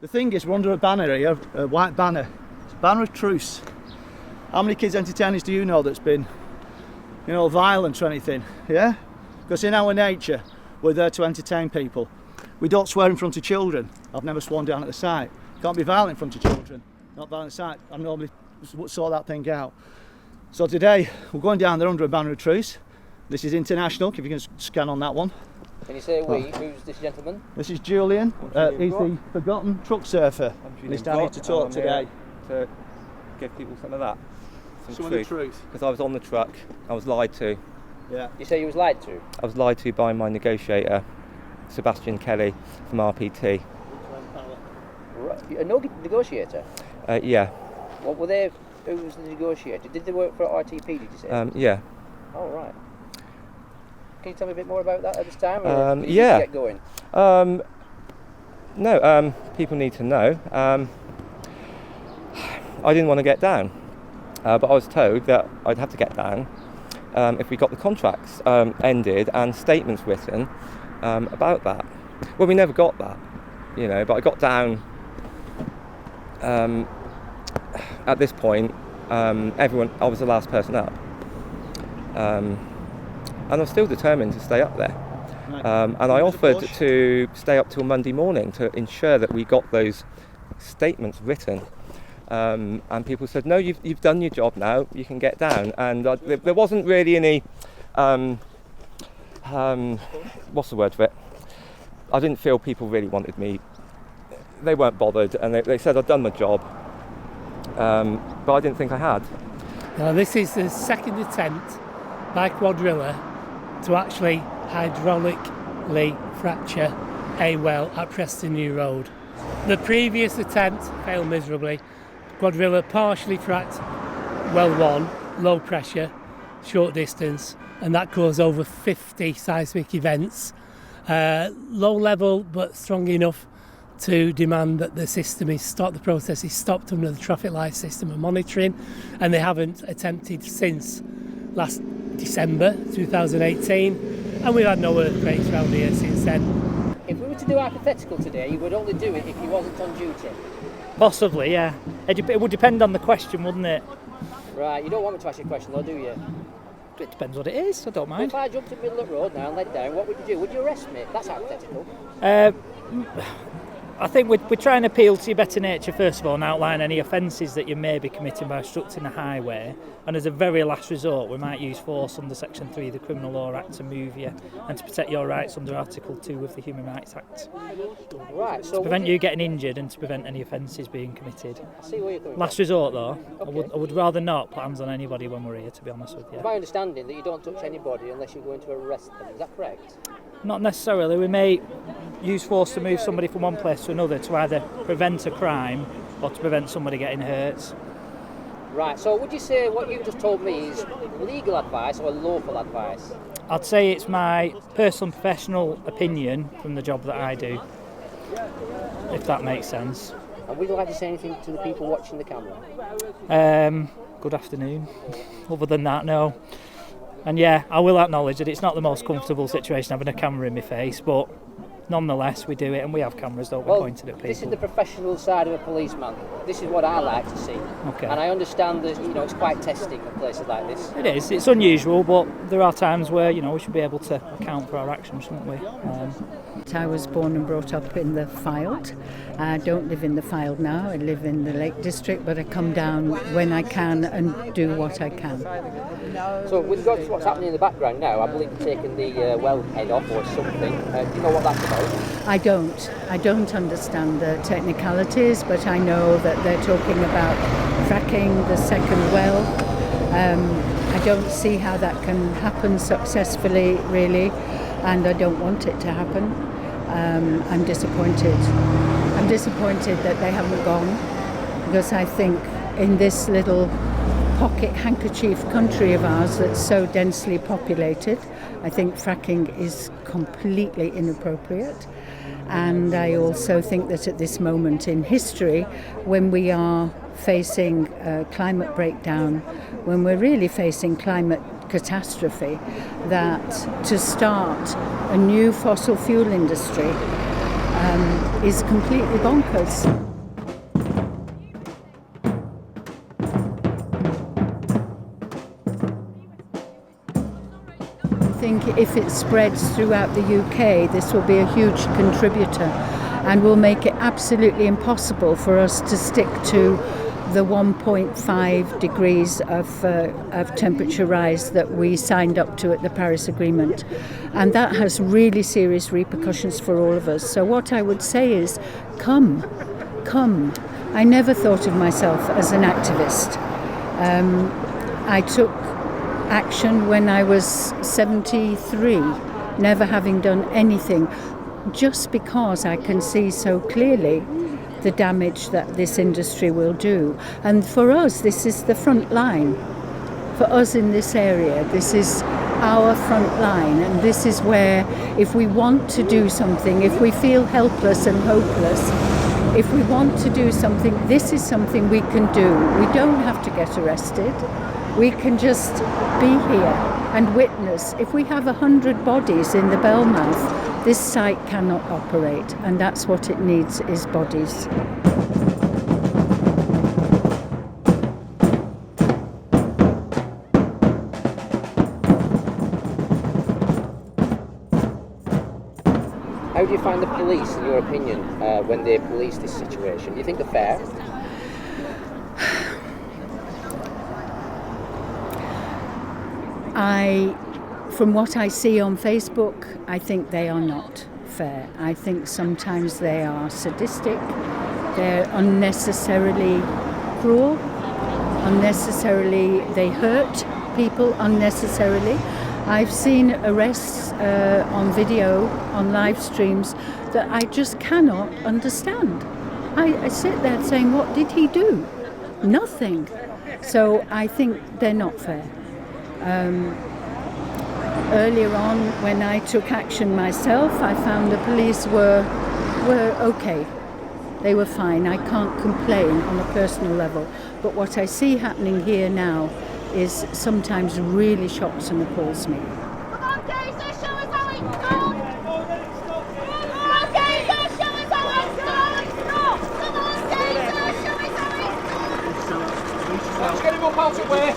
The thing is, we're under a banner here, a white banner. It's a banner of truce. How many kids' entertainers do you know that's been, violent or anything? Yeah? Because in our nature, we're there to entertain people. We don't swear in front of children. I've never sworn down at the site. Can't be violent in front of children. Not violent at the site. I normally sort that thing out. So today, we're going down there under a banner of truce. This is international, if you can scan on that one. Can you say we? Who's this gentleman? This is Julian. He's the forgotten truck surfer. He's down here to talk today. To give people some of that. Some of the truth. Because I was on the truck, I was lied to. Yeah. You say you was lied to? I was lied to by my negotiator, Sebastian Kelly from RPT. Right. A negotiator? Yeah. What were they? Who was the negotiator? Did they work for RTP, did you say? Yeah. Oh, right. Can you tell me a bit more about that at this time? Yeah. Get going? No, people need to know. I didn't want to get down, but I was told that I'd have to get down if we got the contracts ended and statements written about that. Well, we never got that, but I got down. At this point, I was the last person up. And I'm still determined to stay up there. And I offered to stay up till Monday morning to ensure that we got those statements written. And people said, no, you've done your job now, you can get down. And there wasn't really any, what's the word for it? I didn't feel people really wanted me. They weren't bothered, and they said I'd done my job. But I didn't think I had. Now, this is the second attempt by Quadrilla to actually hydraulically fracture a well at Preston New Road. The previous attempt failed miserably. Quadrilla partially fracked well 1, low pressure, short distance, and that caused over 50 seismic events. Low level but strong enough to demand that the system is stopped, the process is stopped under the traffic light system and monitoring, and they haven't attempted since last December 2018, and we've had no earthquakes around here since then. If we were to do hypothetical today, you would only do it if you wasn't on duty? Possibly, yeah. It would depend on the question, wouldn't it? Right, you don't want me to ask you a question though, do you? It depends what it is, I don't mind. If I jumped in the middle of the road now and let down, what would you do? Would you arrest me? That's hypothetical. I think we're trying to appeal to your better nature first of all and outline any offences that you may be committing by obstructing a highway, and as a very last resort we might use force under Section 3 of the Criminal Law Act to move you and to protect your rights under Article 2 of the Human Rights Act. Right, so to prevent you getting injured and to prevent any offences being committed. I see where you're coming Last from. resort though, Okay. I would rather not put hands on anybody when we're here, to be honest with you. It's my understanding that you don't touch anybody unless you're going to arrest them, is that correct? Not necessarily. We may use force to move somebody from one place to another to either prevent a crime or to prevent somebody getting hurt. Right, so would you say what you've just told me is legal advice or lawful advice? I'd say it's my personal and professional opinion from the job that I do, if that makes sense. And would you like to say anything to the people watching the camera? Good afternoon. Other than that, no. And yeah, I will acknowledge that it's not the most comfortable situation having a camera in my face, but nonetheless we do it, and we have cameras, don't we, pointed at people. This is the professional side of a policeman. This is what I like to see. Okay. And I understand that it's quite testing at places like this. It is. It's unusual, but there are times where we should be able to account for our actions, shouldn't we? I was born and brought up in the Fylde. I don't live in the Fylde now. I live in the Lake District, but I come down when I can and do what I can. So with regards to what's happening in the background now, I believe they've taken the well head off or something. Do you know what that's about? I don't understand the technicalities, but I know that they're talking about fracking the second well. I don't see how that can happen successfully, really, and I don't want it to happen. I'm disappointed. I'm disappointed that they haven't gone, because I think in this little pocket handkerchief country of ours that's so densely populated, I think fracking is completely inappropriate. And I also think that at this moment in history, when we are facing climate breakdown, when we're really facing climate catastrophe, that to start a new fossil fuel industry is completely bonkers. I think if it spreads throughout the UK, this will be a huge contributor and will make it absolutely impossible for us to stick to the 1.5 degrees of temperature rise that we signed up to at the Paris Agreement. And that has really serious repercussions for all of us. So what I would say is, come. I never thought of myself as an activist. I took action when I was 73, never having done anything, just because I can see so clearly the damage that this industry will do. And for us, this is the front line. For us in this area, this is our front line, and this is where, if we want to do something, if we feel helpless and hopeless, if we want to do something, this is something we can do. We don't have to get arrested. We can just be here and witness. If we have 100 bodies in the Bellmouth, this site cannot operate, and that's what it needs, is bodies. How do you find the police, in your opinion, when they police this situation? Do you think they're fair? From what I see on Facebook, I think they are not fair. I think sometimes they are sadistic, they're unnecessarily cruel, they hurt people unnecessarily. I've seen arrests on video, on live streams, that I just cannot understand. I sit there saying, what did he do? Nothing. So I think they're not fair. Earlier on, when I took action myself, I found the police were okay. They were fine. I can't complain on a personal level. But what I see happening here now is sometimes really shocks and appalls me. Come on, Gazer, show us how it's done! Come on, Gazer, show us how it's done! Come on, Gazer, show us how it's done! Let's get him up out of the way.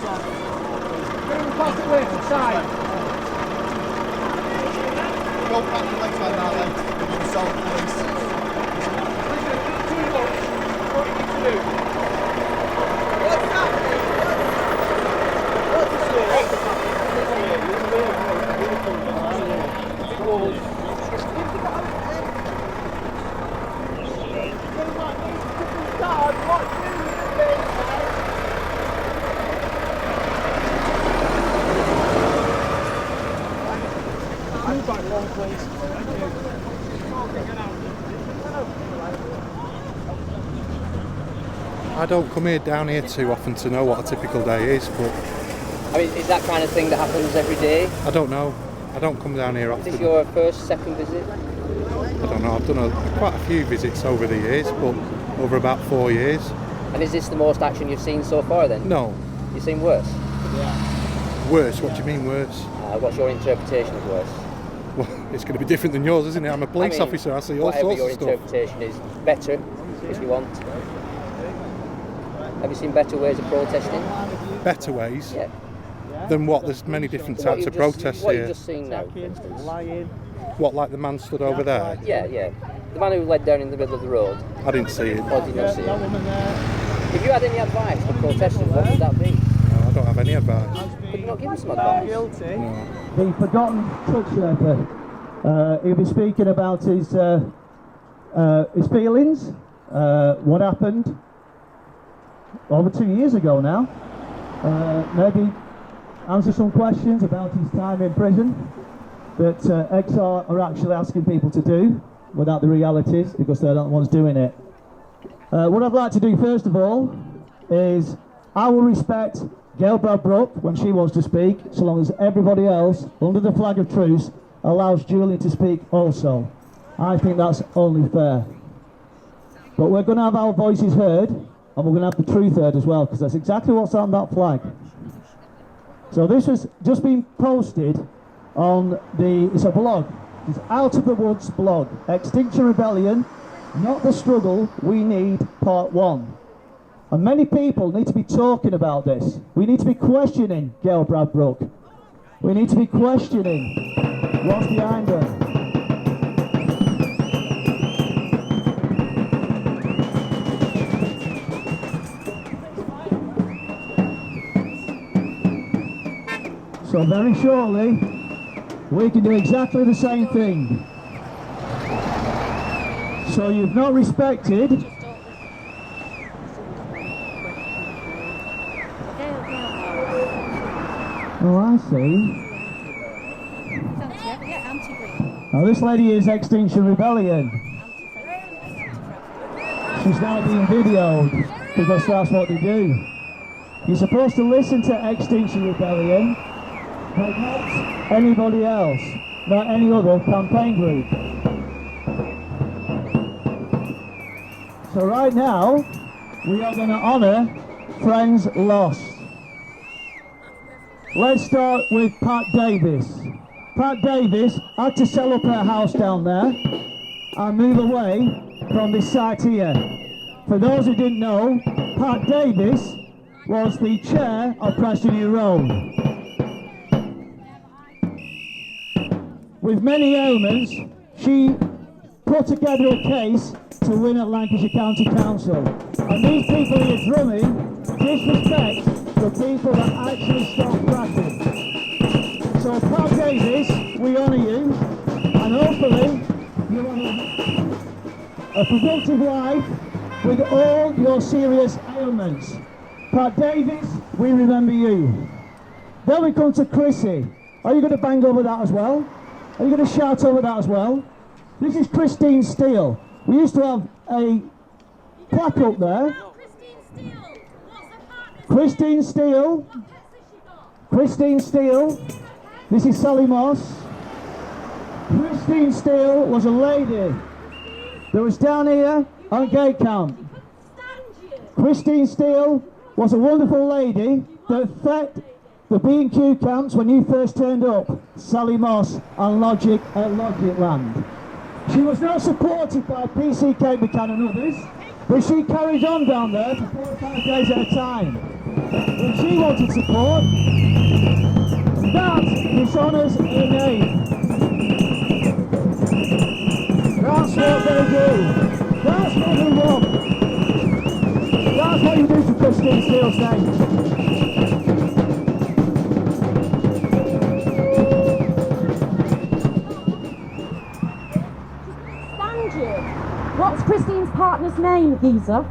Get him up out of the way to the side. Don't back the legs like that, then. You're the salt police. What do you need to do? What's happening? Move back one, please. I don't come down here too often to know what a typical day is, but I mean, is that kind of thing that happens every day? I don't know. I don't come down here Is often. this your first, second visit? I don't know. I've done quite a few visits over the years, but over about 4 years. And is this the most action you've seen so far then? No. You've seen worse? Worse? What do you mean worse? What's your interpretation of worse? Well, it's going to be different than yours, isn't it? I'm a police officer. I see all whatever sorts your of stuff. interpretation is, better, if you want. Have you seen better ways of protesting? Better ways? Yeah. Than what? There's many different types of protests what here. What you've just seen now, for instance. What, like the man stood over there? Yeah. The man who led down in the middle of the road. I didn't see it. Or did you not see it? If you had any advice for protesters, what would that be? No, I don't have any advice. Could you not give us some advice? No. The forgotten truck shepherd. He'll be speaking about his feelings, what happened over 2 years ago now. Maybe answer some questions about his time in prison that XR are actually asking people to do without the realities, because they're not the ones doing it. What I'd like to do first of all is I will respect Gail Bradbrook when she wants to speak, so long as everybody else, under the flag of truce, allows Julian to speak also. I think that's only fair. But we're going to have our voices heard, and we're going to have the truth heard as well, because that's exactly what's on that flag. So this has just been posted on it's a blog It's Out of the Woods blog. Extinction Rebellion, not the struggle, we need part 1. And many people need to be talking about this. We need to be questioning Gail Bradbrook. We need to be questioning what's behind her. So very shortly, we can do exactly the same thing. So you've not respected. Oh, I see. Now this lady is Extinction Rebellion. She's now being videoed because that's what they do. You're supposed to listen to Extinction Rebellion, but not anybody else, not any other campaign group. So right now, we are going to honour friends lost. Let's start with Pat Davis. Pat Davis had to sell up her house down there and move away from this site here. For those who didn't know, Pat Davis was the chair of Preston New Road. With many ailments, she put together a case to win at Lancashire County Council. And these people here drumming disrespect the people that actually stopped fracking. So Pat Davis, we honour you, and hopefully you have a productive life with all your serious ailments. Pat Davis, we remember you. Then we come to Chrissy. Are you going to bang over that as well? Are you going to shout over that as well? This is Christine Steele. We used to have a plaque up there. Christine Steele. Christine Steele. This is Sally Moss. Christine Steele was a lady that was down here on Gate Camp. Christine Steele was a wonderful lady that fed the B&Q camps when you first turned up, Sally Moss and Logic at Logic Land. She was not supported by PCK McCann and others, but she carried on down there for 4 or 5 days at a time. When she wanted support, that dishonours her name. That's what they do. That's what we want. That's what you do to Christine Steele's name. What's Christine's partner's name, geezer?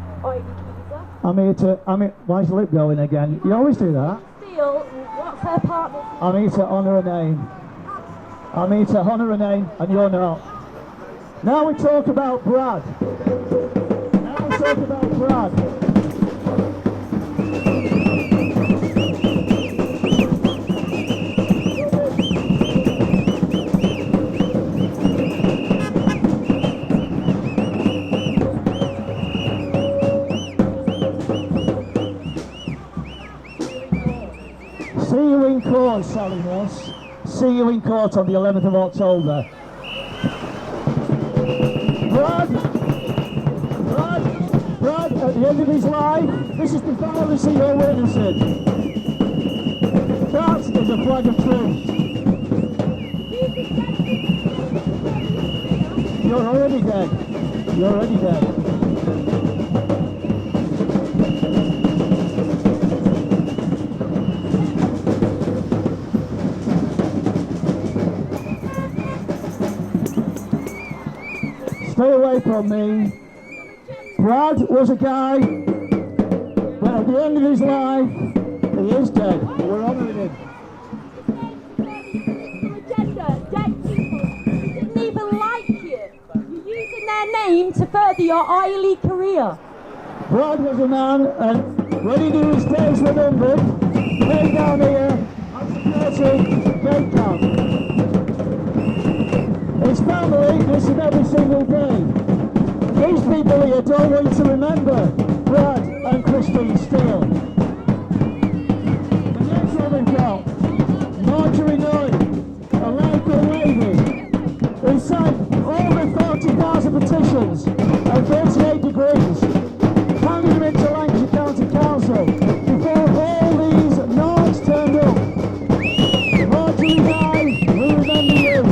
Why's your lip going again? You always do that. Steele, what's her partner's name? I'm here to honour her name. I'm here to honour her name, and you're not. Now we talk about Brad. See you in court, Sally Moss. See you in court on the 11th of October. Brad, at the end of his life, this is the violence that you're witnessing. That is a flag of truce. You're already dead. You're already dead. Stay away from me. Brad was a guy, but at the end of his life, he is dead. We're honouring him. Dead people who didn't even like you. You're using their name to further your oily career. Brad was a man, and when he knew his days were numbered, he came down here at security gate camp. His family listen every single day. These people here don't want you to remember Brad and Christine Steele. And that's what we've got. Marjorie Noy, a local lady who petitions at 38 degrees, handing them into Lancashire County Council before all these narcs turned up. Marjorie Guy, we remember you.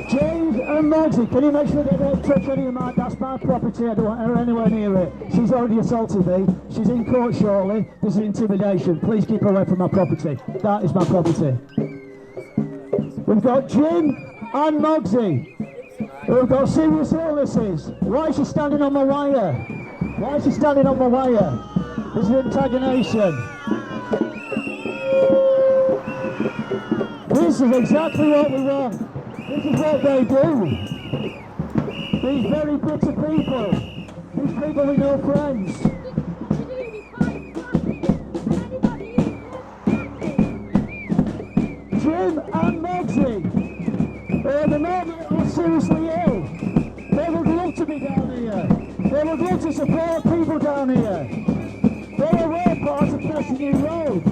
James and Mogsy, can you make sure they don't touch any of my, that's my property, I don't want her anywhere near it. She's already assaulted me, she's in court shortly, this is intimidation, please keep her away from my property. That is my property. We've got Jim and Mogsy, who've got serious illnesses. Why is she standing on my wire? Why is she standing on my wire? This is antagonization. This is exactly what we want. This is what they do. These very bitter people. These people with no friends. Jim and Mogsy, they're not seriously ill. They would love to be down here. They would love to support people down here. They are all part of Preston New Road.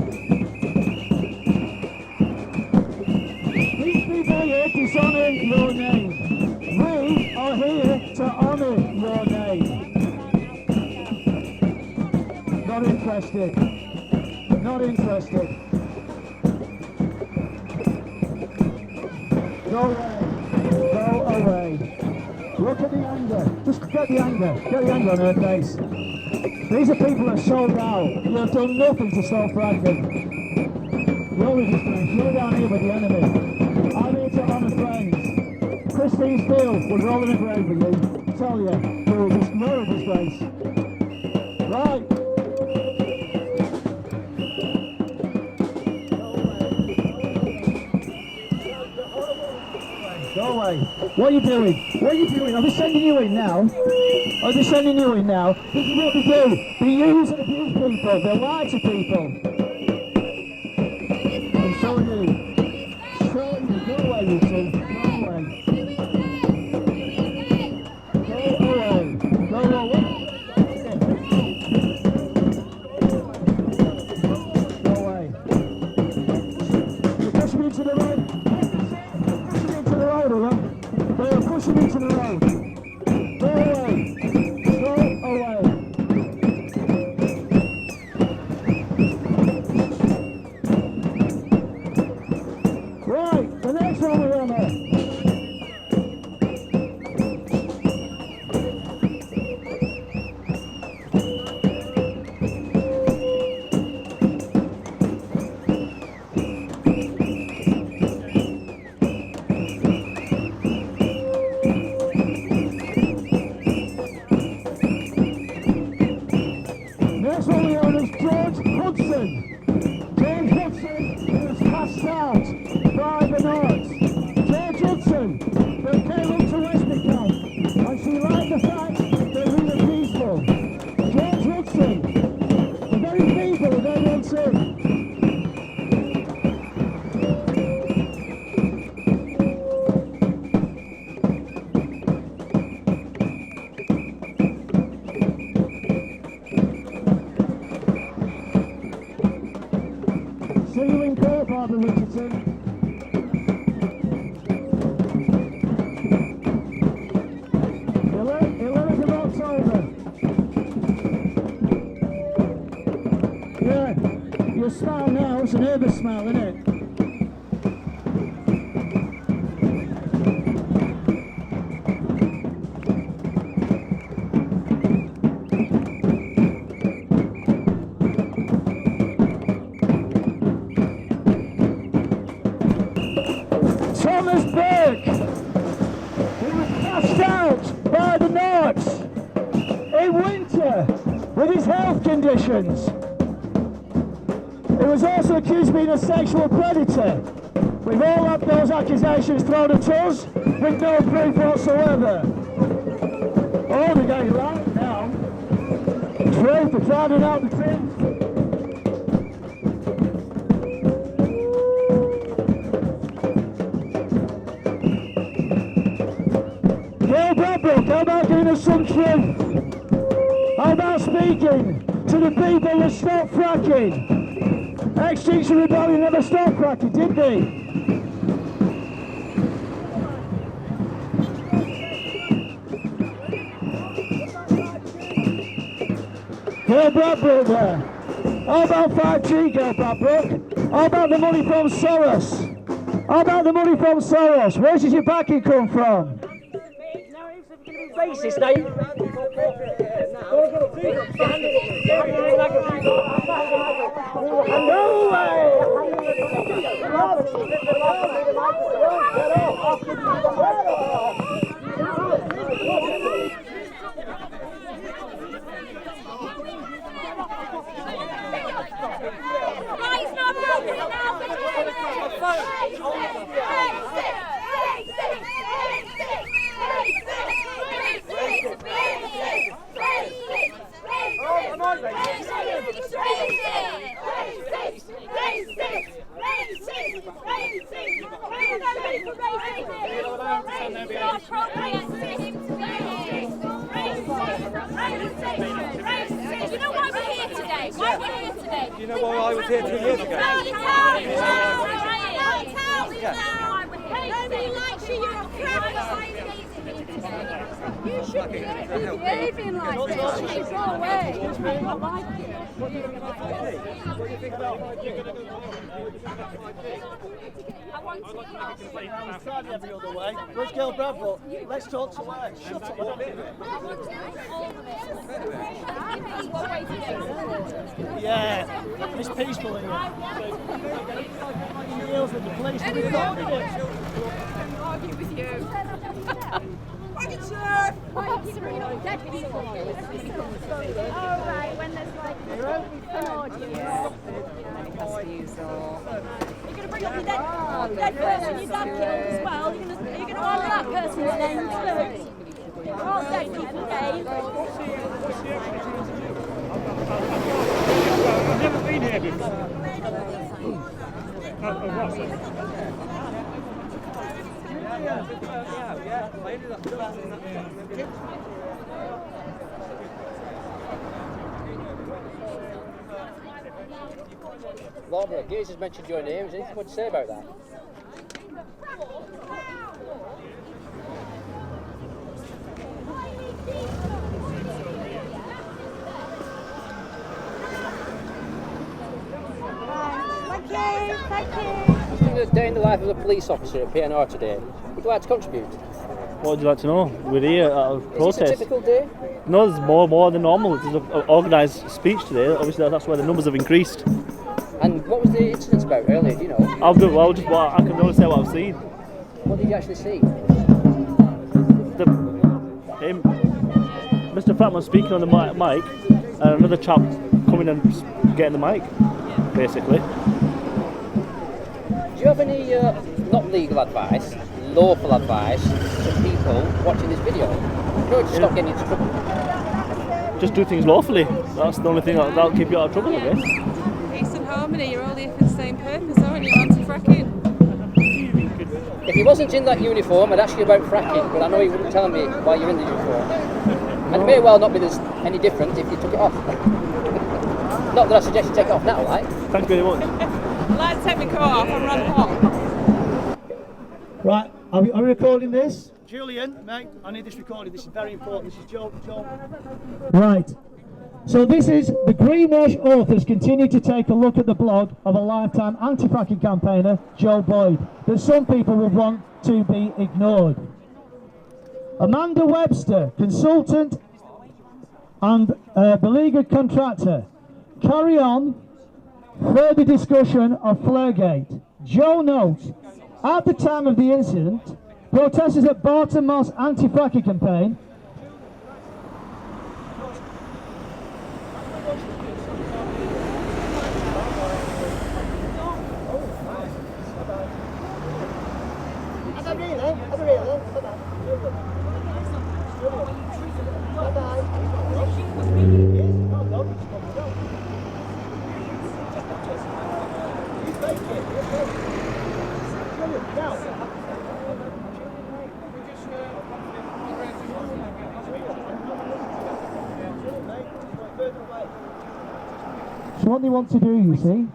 These people here dishonour your name. We are here to honour your name. Not interested. Not interested. Go away. Go away. Look at the anger. Just get the anger. Get the anger on her face. These are people who are sold out. You have done nothing to stop Fracking. You're a disgrace. You're down here with the enemy. I'm here to honour friends. Christine Steele was rolling a grave with you. Tell you, you're a disgrace. Right. Go away. What are you doing? What are you doing? Are they sending you in now? Are they sending you in now? This is what they do. They use and abuse people. They lie to people. And so are you. So are you. Go away, you two. Go away. Go away. Go away. Go away. You're pushing me into the road. They are pushing into the road. Go away. Go away. Right, the next one we're on there. Next one we own is George Hudson. James Hudson was passed out by the North. George Hudson, they came up to Westbickham and she liked the fact that we were peaceful. George Hudson, the very people that they want in. See you in court, Barbara Richardson. 11th of October. Yeah, your smile now, it's an nervous smile, isn't it? Thomas Burke, he was cast out by the Norths in winter with his health conditions. He was also accused of being a sexual predator. We've all had those accusations thrown at us with no proof whatsoever. Oh, they're getting right now. Truth, they're crowding out the truth. How about giving us some truth? How about speaking to the people that stop fracking? Extinction Rebellion never stopped fracking, did they? Girl Bradbrook there. How about 5G, Girl Bradbrook? How about the money from Soros? How about the money from Soros? Where does your backing come from? Racist now. No way! Right, not appropriate now. You know why we're here today? Why we're here today? You know why I was here 2 years ago? Nobody likes you, you're a crap. You shouldn't be behaving like this. Go away. I like it. What do you think about 5G? What do you think about 5G? I want to I've tried every other way. Where's Girl Bradbrook? Let's talk to her. Shut up. Yeah, it's peaceful in here. Deals with the police. We recorded it. argue with you. All right, when there's like an audience. You're going to bring up your dead person your dad killed as well. You're going to honour that person's name too. We're all dead people, okay? I've never been here before. Laura, Gaze has mentioned your name. Is there anything you want to say about that? Thank you. Just doing a day in the life of a police officer at PNR today. Would you like to contribute? What would you like to know? We're here at a protest. Is this a typical day? No, there's more than normal. There's an organised speech today. Obviously, that's why the numbers have increased. And what was the incident about earlier? Do you know? I can only say what I've seen. What did you actually see? Mr. Frackman speaking on the mic, and another chap coming and getting the mic, basically. Do you have any not legal advice, lawful advice to people watching this video? No, to stop getting into trouble. Just do things lawfully. That's the only thing that'll keep you out of trouble, I guess. Peace and harmony, you're all here for the same purpose, aren't you? Anti-fracking. If he wasn't in that uniform, I'd ask you about fracking, but I know he wouldn't tell me why you're in the uniform. And it may well not be any different if you took it off. Not that I suggest you take it off now, like. Thank you very much. I'd like to take my coat off and run hot. Right, are we recording this? Julian, mate, I need this recorded. This is very important. This is Joe. Right. So this is the Greenwash authors continue to take a look at the blog of a lifetime anti-fracking campaigner, Joe Boyd, that some people would want to be ignored. Amanda Webster, consultant and beleaguered contractor. Carry on. Further discussion of Flaregate. Joe notes, at the time of the incident, protesters at Barton Moss anti-fracking campaign So what they want to do, you see,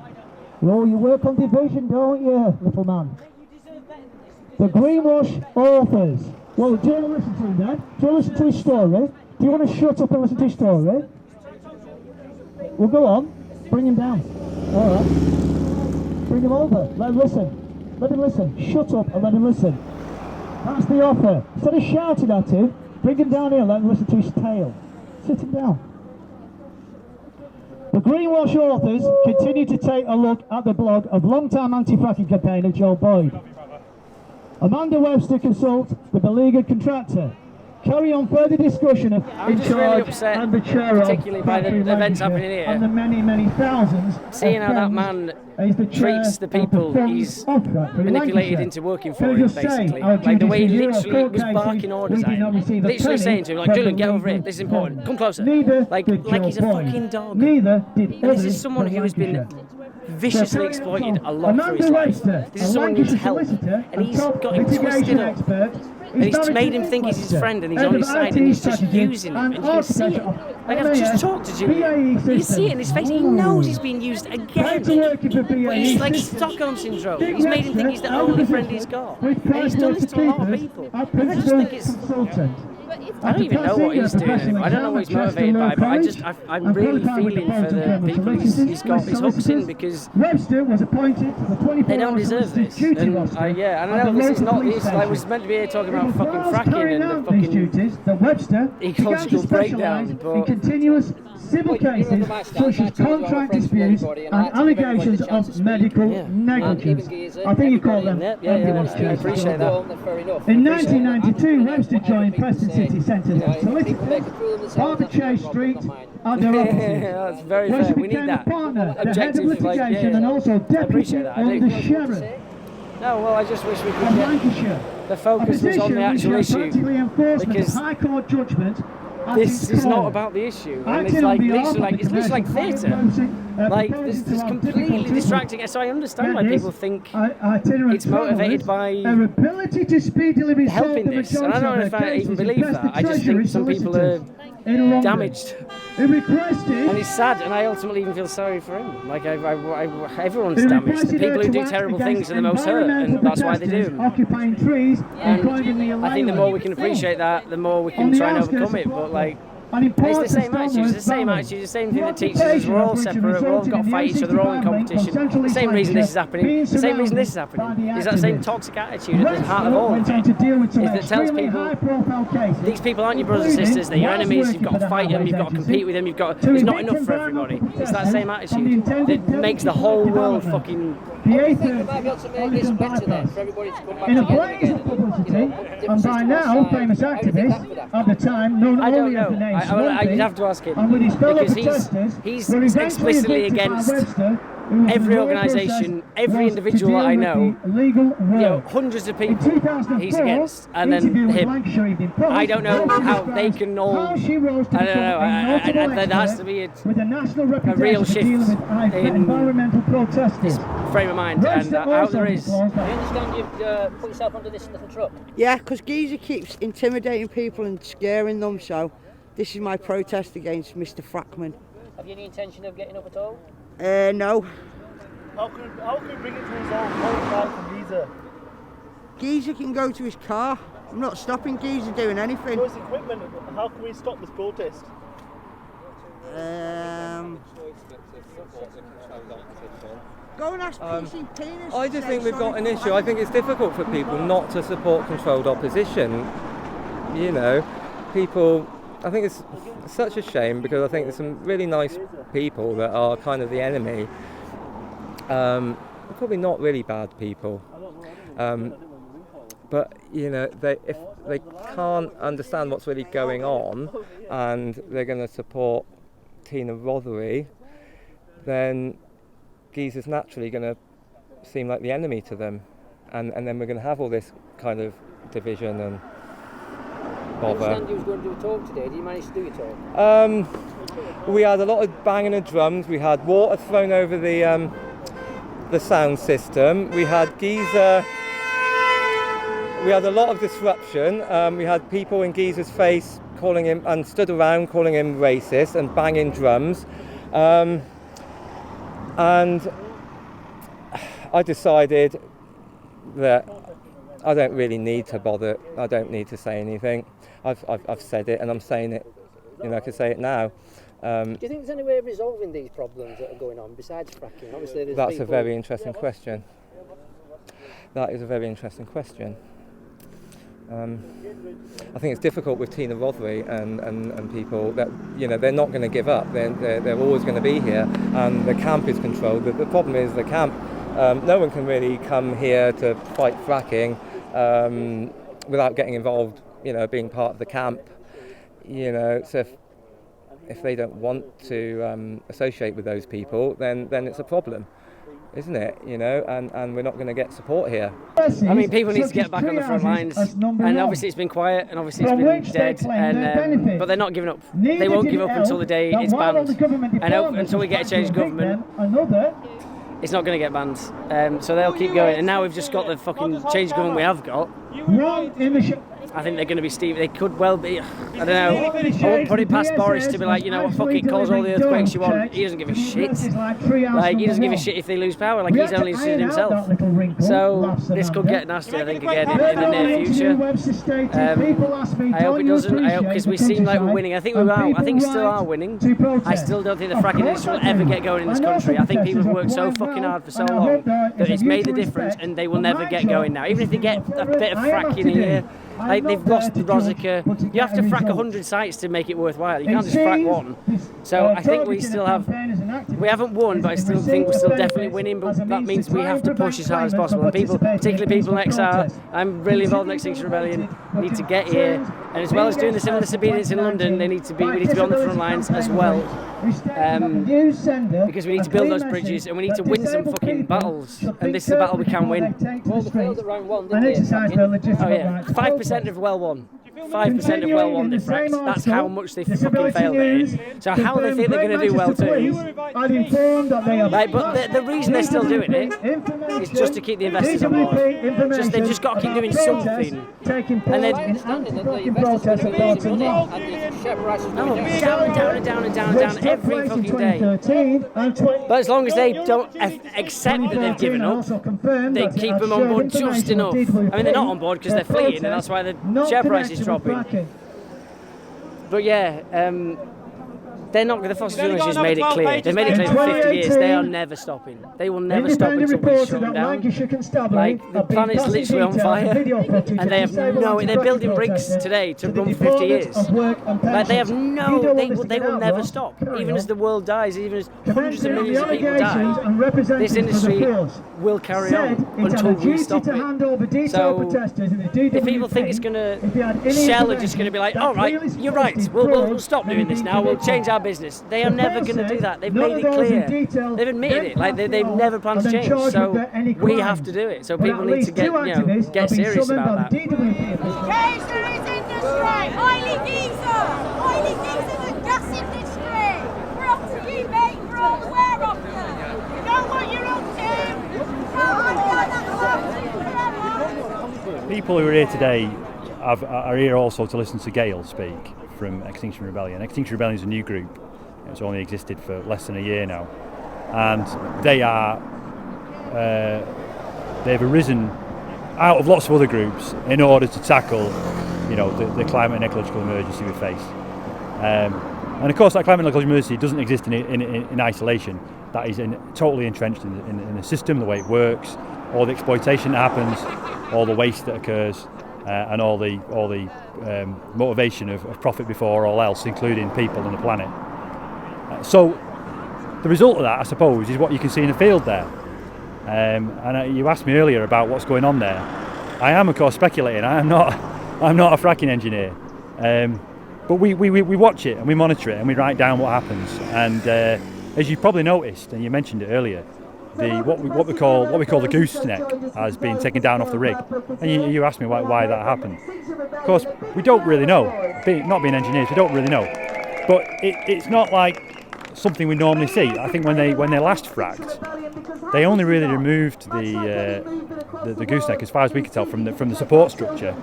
Oh, you work on division, don't you, little man? The greenwash authors. Well, do you want to listen to him then? Do you want to listen to his story? Do you want to shut up and listen to his story? Well, go on. Bring him down. All right. Bring him over. Let him listen. Let him listen. Shut up and let him listen. That's the offer. Instead of shouting at him, bring him down here. Let him listen to his tale. Sit him down. The greenwash authors continue to take a look at the blog of long-time anti-fracking campaigner Joe Boyd. Amanda Webster consults the beleaguered contractor. Carry on further discussion of I'm just really upset, particularly by the events happening here, and the many thousands seeing how that man treats the people he's manipulated into working for him, basically. Like the way he literally was barking orders at him, literally saying to him, like, Julian, get over here, this is important, come closer. Like he's a fucking dog. And this is someone who has been viciously exploited a lot through his life. This is someone who needs help, and he's got him twisted up. And he's made him think he's his friend and he's on his side and he's just using him. And you can see it. Like, I've just talked to Julian. You can see it in his face. He knows he's being used again. But he's like Stockholm Syndrome. He's made him think he's the only friend he's got. And he's done this to a lot of people. And I just think it's... I don't even know what he's doing anymore. I don't know what he's motivated by, but I'm really feeling for the people he's got his hooks in, because they don't deserve this. And I know this is not this. Like, we're meant to be here talking about fucking fracking and the fucking ecological breakdown, but civil cases such as contract disputes and allegations of medical negligence. I think you call them. I appreciate that. In 1992, Webster joined Preston City Centre's solicitors, Harbour Chase Street, at their offices. That's very fair. We need that. Partner, the head of litigation, and also deputy under sheriff. No, well, I just wish we could get the focus was on the actual issue, because High Court judgment. This is not about the issue, and it's like literally like theatre. Like, this is completely distracting. So I understand why people think it's motivated by helping this, and I don't know if I even believe that. I just think some people are damaged, and it's sad, and I ultimately even feel sorry for him. Like, everyone's damaged. The people who do terrible things are the most hurt, and that's why they do them. And I think the more we can appreciate that, the more we can try and overcome it. But like, it's the same attitude. It's the same attitude. The same thing that teaches us we're all separate. We're all got to fight each other. We're all in competition. The same reason this is happening. The same reason this is happening is that same toxic attitude at the heart of all of it. Is that tells people these people aren't your brothers and sisters. They're your enemies. You've got to fight them. You've got to compete with them. It's not enough for everybody. It's that same attitude that makes the whole world fucking. In a blaze of publicity, and by now famous activist at the time known only as the name I'd have to ask him, because he's explicitly against every organisation, every individual that I know, hundreds of people he's against, and then him. I don't know how they can all, I don't know, there has to be a real shift in his frame of mind, and I hope there is. I understand you've put yourself under this little truck? Yeah, because Geezer keeps intimidating people and scaring them, so this is my protest against Mr. Frackman. Have you any intention of getting up at all? No. How can we bring it to his own car from Geezer? Geezer can go to his car. I'm not stopping Geezer doing anything. So his equipment, how can we stop this protest? Go and ask PCP. I just think we've got an issue. I think it's difficult for people not to support controlled opposition. You know, people, I think it's such a shame, because I think there's some really nice people that are kind of the enemy. Probably not really bad people. But, you know, if they can't understand what's really going on and they're going to support Tina Rothery, then Geezer's naturally going to seem like the enemy to them. And then we're going to have all this kind of division and bother. I understand you was going to do a talk today. Did you manage to do your talk? We had a lot of banging of drums. We had water thrown over the sound system. We had Geezer. We had a lot of disruption. We had people in Geezer's face calling him, and stood around calling him racist and banging drums. And I decided that I don't really need to bother. I don't need to say anything. I've said it, and I'm saying it. I can say it now. Do you think there's any way of resolving these problems that are going on besides fracking? Obviously, there's That's a very interesting question. That is a very interesting question. I think it's difficult with Tina Rothery and people that they're not going to give up. They're always going to be here, and the camp is controlled. The problem is the camp. No one can really come here to fight fracking without getting involved. Being part of the camp. So if they don't want to associate with those people, then it's a problem, isn't it? And we're not going to get support here. I mean, people need to get back on the front lines, and obviously it's been quiet, and obviously it's been dead, and but they're not giving up. They won't give up until the day it's banned, and until we get a changed government, it's not going to get banned. So they'll keep going, and now we've just got the fucking changed government we have got. I think they're going to be steep. They could well be. I don't know. I won't put it past Boris to be like, fuck it, cause all the earthquakes you want. He doesn't give a shit. He doesn't give a shit if they lose power. He's only interested in himself. So this could get nasty, I think, again in the near future. I hope it doesn't. I hope, because we seem like we're winning. I think we are. I think we still are winning. I still don't think the fracking industry will ever get going in this country. I think people have worked so fucking hard for so long that it's made the difference, and they will never get going now. Even if they get a bit of fracking a year. They've lost the Rosica. You have to frack 100 sites to make it worthwhile. You can't just frack one. So I think we still have. We haven't won, but I still think we're still definitely winning. But that means we have to push as hard as possible. And people, particularly people in XR, I'm really involved in Extinction Rebellion, need to get here. And as well as doing the civil disobedience in London, we need to be on the front lines as well. Because we need to build those bridges and we need to win some fucking battles. And this is a battle we can win. Well, they failed at round one, didn't they? Oh yeah, 5% of well won. 5% of well won they fracked. That's how much they fucking failed at it. So how they think they're going to do well too. But the reason they're still doing it is just to keep the investors on board. They've just got to keep doing something. And they're down and down every fucking day. But as long as they don't accept that they've given up, they keep them on board just enough. I mean, they're not on board because they're fleeing, and that's why the share price is dropping. But yeah, they're not. The fossil fuel industry's made it clear. They've made it clear for 50 years. They are never stopping. They will never stop until we shut them down. The planet's literally on fire, and they have no. They're building rigs today to run 50 years. They have no. They will never stop. Even as the world dies, even as hundreds of millions of people die, this industry will carry on until we stop it. So if people think it's going to, Shell are just going to be like, all right, you're right. We'll stop doing this now. We'll change our business. They are never going to do that. They've made it clear. They've admitted it. They've never planned to change. So we have to do it. So people need to get serious about that. Change there is industry. Oily diesel. Oily diesel and gas industry. We're up to you, mate. We're all aware of you. You know what you're up to. People who are here today are here also to listen to Gail speak from Extinction Rebellion. Extinction Rebellion is a new group. It's only existed for less than a year now, and they've arisen out of lots of other groups in order to tackle, the climate and ecological emergency we face. And of course, that climate and ecological emergency doesn't exist in isolation. That is totally entrenched in the system, the way it works, all the exploitation that happens, all the waste that occurs. And all the motivation of profit before all else, including people and the planet. So the result of that, I suppose, is what you can see in the field there. And you asked me earlier about what's going on there. I am, of course, speculating. I'm not a fracking engineer, but we watch it and we monitor it and we write down what happens. And as you probably noticed, and you mentioned it earlier, what we call the gooseneck has been taken down off the rig, and you asked me why that happened. Of course, we don't really know. Not being engineers, we don't really know. But it's not like something we normally see. I think when they last fracked, they only really removed the gooseneck, as far as we could tell, from the support structure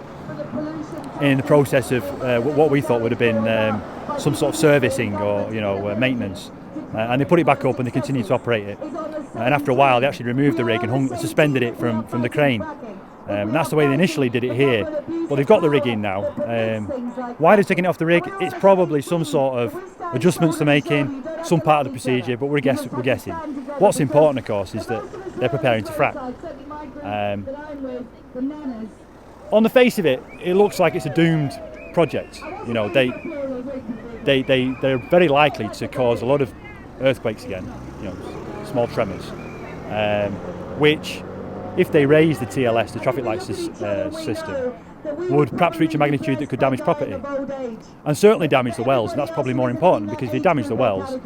in the process of what we thought would have been some sort of servicing or maintenance. And they put it back up and they continue to operate it. and after a while they actually removed the rig and suspended it from the crane. And that's the way they initially did it here, but they've got the rig in now. Why they're taking it off the rig, it's probably some sort of adjustments they're making, some part of the procedure, but we're guessing. What's important, of course, is that they're preparing to frack. On the face of it, it looks like it's a doomed project. You know, they're very likely to cause a lot of earthquakes again, you know, small tremors, which, if they raise the TLS, the traffic light system, would perhaps reach a magnitude that could damage property, and certainly damage the wells. And that's probably more important, because if they damage the wells,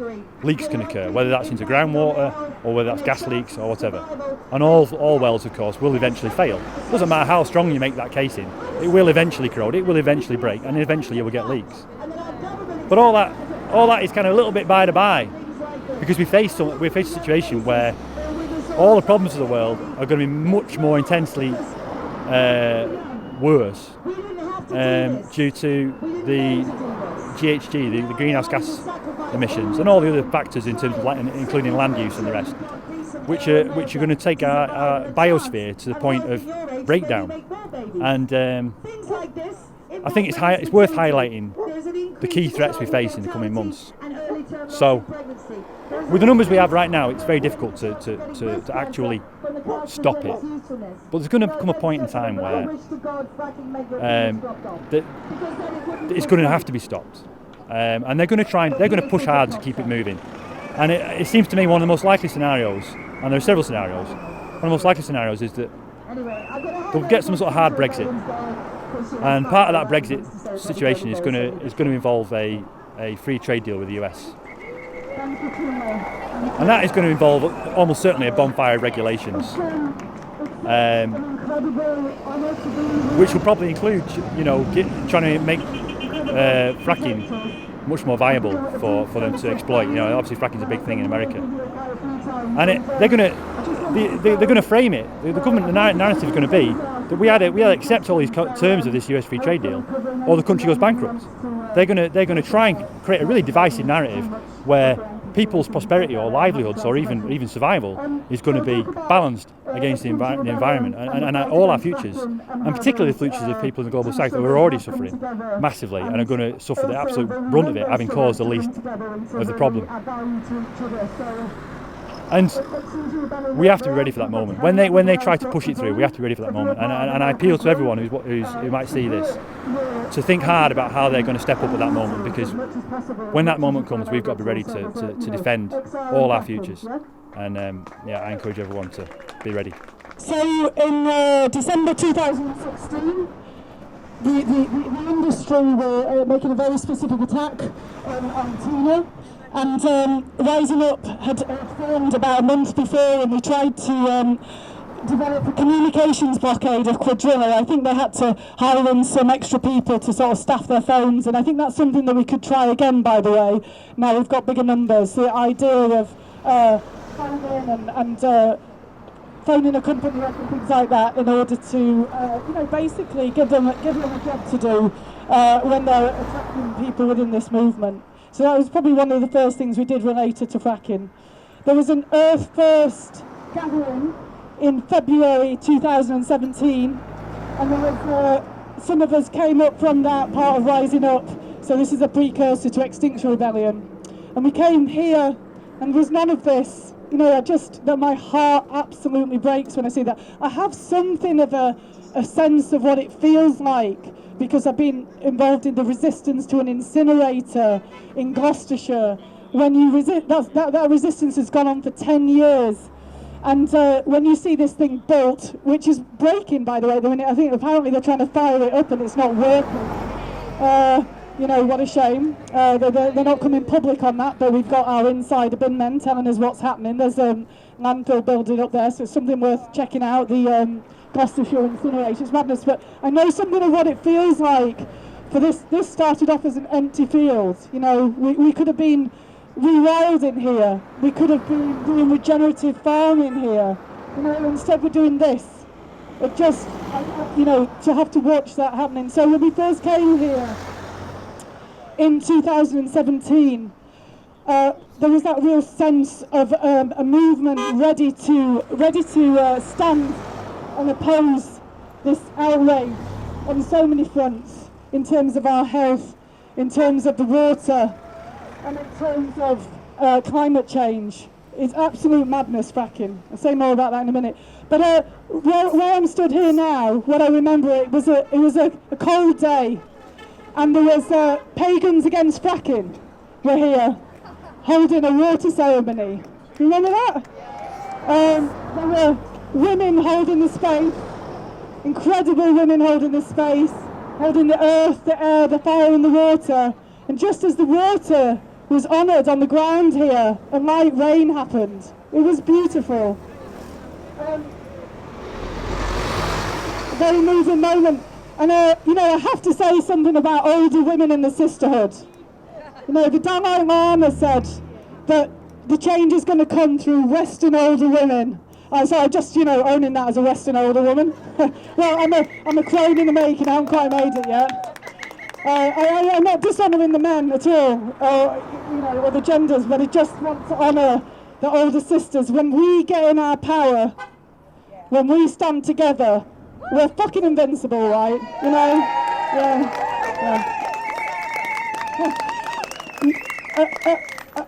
leaks can occur, whether that's into groundwater or whether that's gas leaks or whatever. And all wells, of course, will eventually fail. Doesn't matter how strong you make that casing, it will eventually corrode, it will eventually break, and eventually you will get leaks. But all that is kind of a little bit by the by, because we face a situation where all the problems of the world are going to be much more intensely worse due to the GHG, the greenhouse gas emissions, and all the other factors in terms of including land use and the rest, which are going to take our biosphere to the point of breakdown. And I think it's worth highlighting the key threats we face in the coming months. So, with the numbers we have right now, it's very difficult to actually stop it. But there's going to come a point in time where it's going to have to be stopped, and they're going to push hard to keep it moving. And it seems to me one of the most likely scenarios, and there are several scenarios. One of the most likely scenarios is that they'll get some sort of hard Brexit, and part of that Brexit situation is going to involve a free trade deal with the US. And that is going to involve almost certainly a bonfire of regulations, which will probably include, you know, trying to make fracking much more viable for them to exploit. You know, obviously fracking is a big thing in America, and they're going to frame it. The government, the narrative is going to be that we had to accept all these terms of this US free trade deal, or the country goes bankrupt. They're going to try and create a really divisive narrative where people's prosperity or livelihoods or even survival is going to be balanced against the environment and all our futures, and particularly the futures of people in the global south who are already suffering massively and are going to suffer the absolute brunt of it, having caused the least of the problem. And we have to be ready for that moment. When they try to push it through, we have to be ready for that moment. And I appeal to everyone who might see this to think hard about how they're going to step up at that moment, because when that moment comes, we've got to be ready to defend all our futures. And I encourage everyone to be ready. So in December 2016, the industry were making a very specific attack on Tina. And Rising Up had formed about a month before, and we tried to develop a communications blockade of Quadrilla. I think they had to hire in some extra people to sort of staff their phones, and I think that's something that we could try again, by the way. Now we've got bigger numbers. The idea of phoning and phoning a company up and things like that in order to, basically give them a job to do when they're attracting people within this movement. So that was probably one of the first things we did related to fracking. There was an Earth First gathering in February 2017, and there was, some of us came up from that part of Rising Up, so this is a precursor to Extinction Rebellion. And we came here, and there was none of this. You know, that my heart absolutely breaks when I see that. I have something of a sense of what it feels like, because I've been involved in the resistance to an incinerator in Gloucestershire. When you resist, that resistance has gone on for 10 years. And when you see this thing built, which is breaking, by the way, I think apparently they're trying to fire it up and it's not working. What a shame. They're not coming public on that, but we've got our insider bin men telling us what's happening. There's a landfill building up there, so it's something worth checking out. The Gloucestershire incinerator. It's madness, but I know something of what it feels like. For this started off as an empty field. You know, we could have been rewilding here. We could have been doing regenerative farming here. You know, instead we're doing this. It just, to have to watch that happening. So when we first came here in 2017, there was that real sense of a movement ready to stand and oppose this outrage on so many fronts, in terms of our health, in terms of the water, and in terms of climate change. It's absolute madness, fracking. I'll say more about that in a minute. But where I'm stood here now, what I remember, it was a cold day, and there was pagans against fracking were here, holding a water ceremony. You remember that? There were women holding the space, incredible women holding the space, holding the earth, the air, the fire and the water. And just as the water was honoured on the ground here, a light rain happened. It was beautiful. A very moving moment. And you know, I have to say something about older women in the sisterhood. You know, the Dalai Lama said that the change is going to come through Western older women. So I'm just, you know, owning that as a Western older woman. Well, I'm a crone in the making. I haven't quite made it yet. I'm not dishonouring the men at all, you know, or the genders, but I just want to honour the older sisters. When we get in our power, when we stand together, we're fucking invincible, right? You know? Yeah.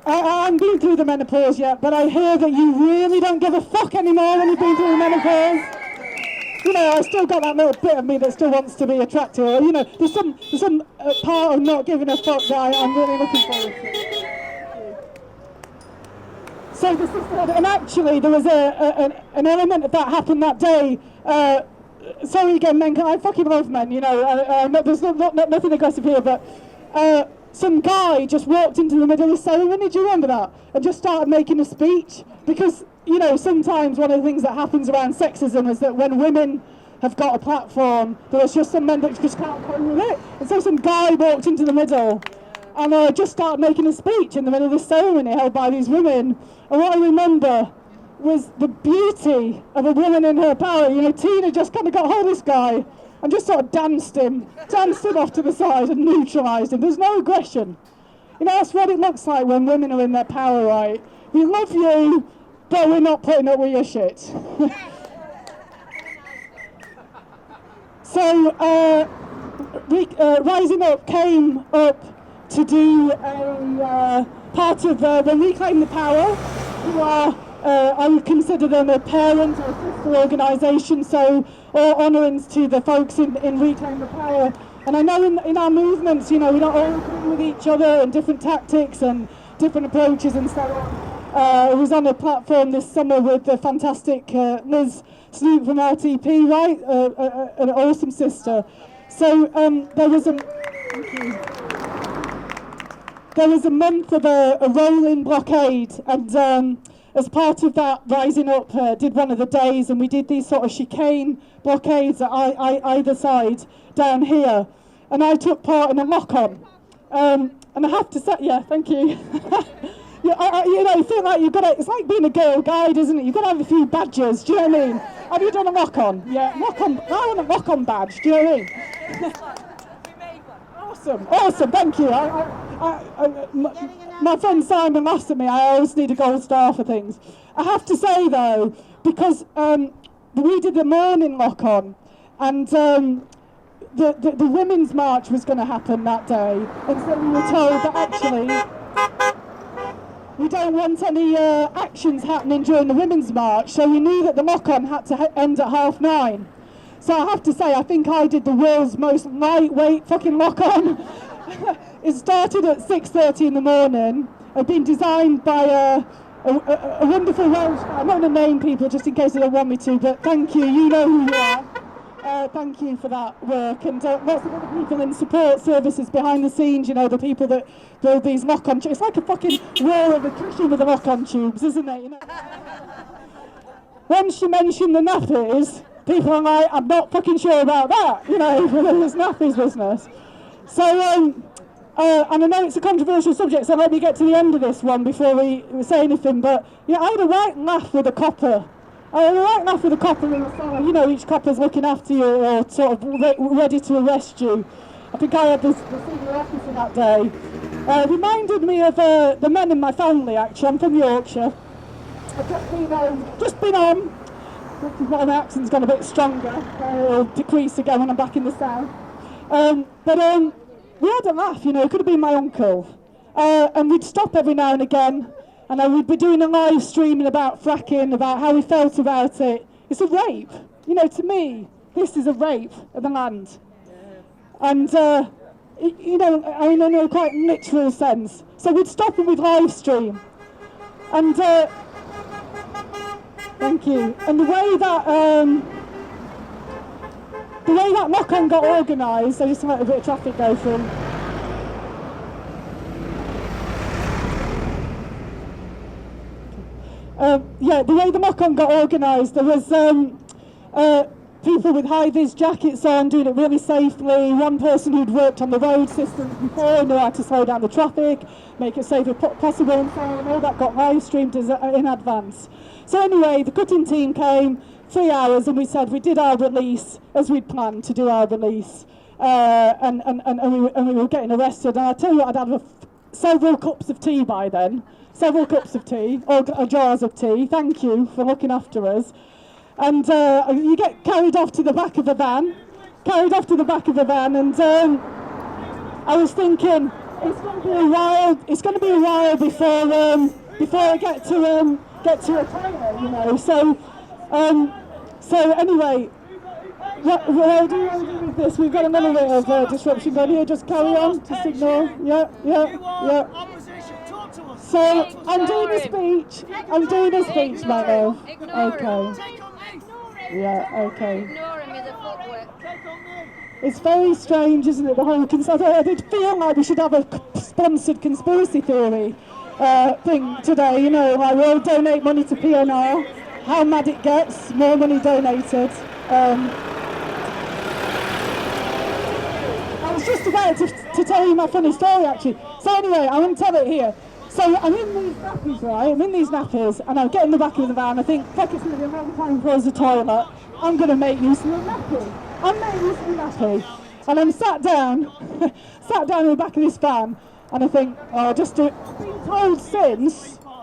I haven't been through the menopause yet, but I hear that you really don't give a fuck anymore when you've been through the menopause. You know, I still got that little bit of me that still wants to be attractive. You know, there's some part of not giving a fuck that I'm really looking forward to. So the sisterhood, and actually there was an element of that happened that day. Sorry again, men, I fucking love men, you know, there's nothing aggressive here, but some guy just walked into the middle of the ceremony, do you remember that? And just started making a speech, because, you know, sometimes one of the things that happens around sexism is that when women have got a platform, there's just some men that just can't cope with it. And so some guy walked into the middle and just started making a speech in the middle of the ceremony held by these women. And what I remember was the beauty of a woman in her power. You know, Tina just kind of got hold of this guy and just sort of danced him off to the side and neutralised him. There's no aggression. You know, that's what it looks like when women are in their power, right? We love you, but we're not putting up with your shit. So, Rising Up came up to do a part of when Reclaim the Power, who are, I would consider them a parent or sister organisation, so all honourings to the folks in Reclaim the Power. And I know in our movements, you know, we don't all agree with each other and different tactics and different approaches and so on. I was on a platform this summer with the fantastic Liz Snoop from RTP, right? An awesome sister. So there was a month of a rolling blockade, and as part of that, Rising Up did one of the days, and we did these sort of chicane blockades at either side down here, and I took part in a lock-on. And I have to say, yeah, thank you. You know, you feel like you've got to, it's like being a Girl Guide, isn't it? You've got to have a few badges, do you know what I mean? Have you done a lock-on? Yeah, lock-on, I want a lock-on badge, do you know what I mean? Awesome, thank you. My friend Simon laughs at me, I always need a gold star for things. I have to say though, because we did the morning lock-on, and the women's march was going to happen that day, and so we were told that actually we don't want any actions happening during the women's march, so we knew that the lock-on had to end at 9:30. So I have to say, I think I did the world's most lightweight fucking lock-on. It started at 6:30 in the morning. It's been designed by a wonderful Welsh guy. I'm not going to name people just in case they don't want me to, but thank you, you know who you are. Thank you for that work, and lots of other people in support services behind the scenes, you know, the people that build these lock-on tubes. It's like a fucking war of attrition with the lock-on tubes, isn't it? You know? Once you mention the nappies, people are like, I'm not fucking sure about that, you know, this nappies business. So, and I know it's a controversial subject, so let me get to the end of this one before we say anything, but yeah, I had a right laugh with a copper. I had a right laugh with a copper in the summer. You know, each copper's looking after you or sort of ready to arrest you. I think I had the senior officer that day, Reminded me of the men in my family, actually. I'm from Yorkshire. I've just been on, which is why my accent's gone a bit stronger. It'll decrease again when I'm back in the south. But we had a laugh, you know, it could have been my uncle. And we'd stop every now and again, and I would be doing a live streaming about fracking, about how we felt about it. It's a rape. You know, to me, this is a rape of the land. And, you know, I mean, in a quite literal sense. So we'd stop and we'd live stream. And, thank you. And the way that lock-on got organised, I just let a bit of traffic go through. Yeah, the way the lock-on got organised, there was people with high-vis jackets on, doing it really safely. One person who'd worked on the road systems before, knew how to slow down the traffic, make it safe as possible, and so on. All that got live-streamed in advance. So anyway, the cutting team came, 3 hours, and we said we did our release as we'd planned to do our release, and we were getting arrested. And I tell you what, I'd had several cups of tea by then, several cups of tea, or jars of tea. Thank you for looking after us. And you get carried off to the back of the van, and I was thinking, it's going to be a while. It's going to be a while before I get to a toilet, you know. So anyway, what do you want to do with this? We've got another bit of disruption going here. Just carry on. Just ignore. Yeah. So I'm doing a speech. My love. Okay. Yeah. Okay. It's very strange, isn't it? The whole I did feel like we should have a sponsored conspiracy theory thing today. You know, like we'll donate money to PNR. How mad it gets, more money donated. I was just about to tell you my funny story, actually. So anyway, I'm going to tell it here. So I'm in these nappies, right? I'm in these nappies, and I get in the back of the van. I think, fuck, it's going to be a long time for us to toilet. I'm going to make use of the nappy. And I'm sat down in the back of this van, and I think, oh, just do it. I've been told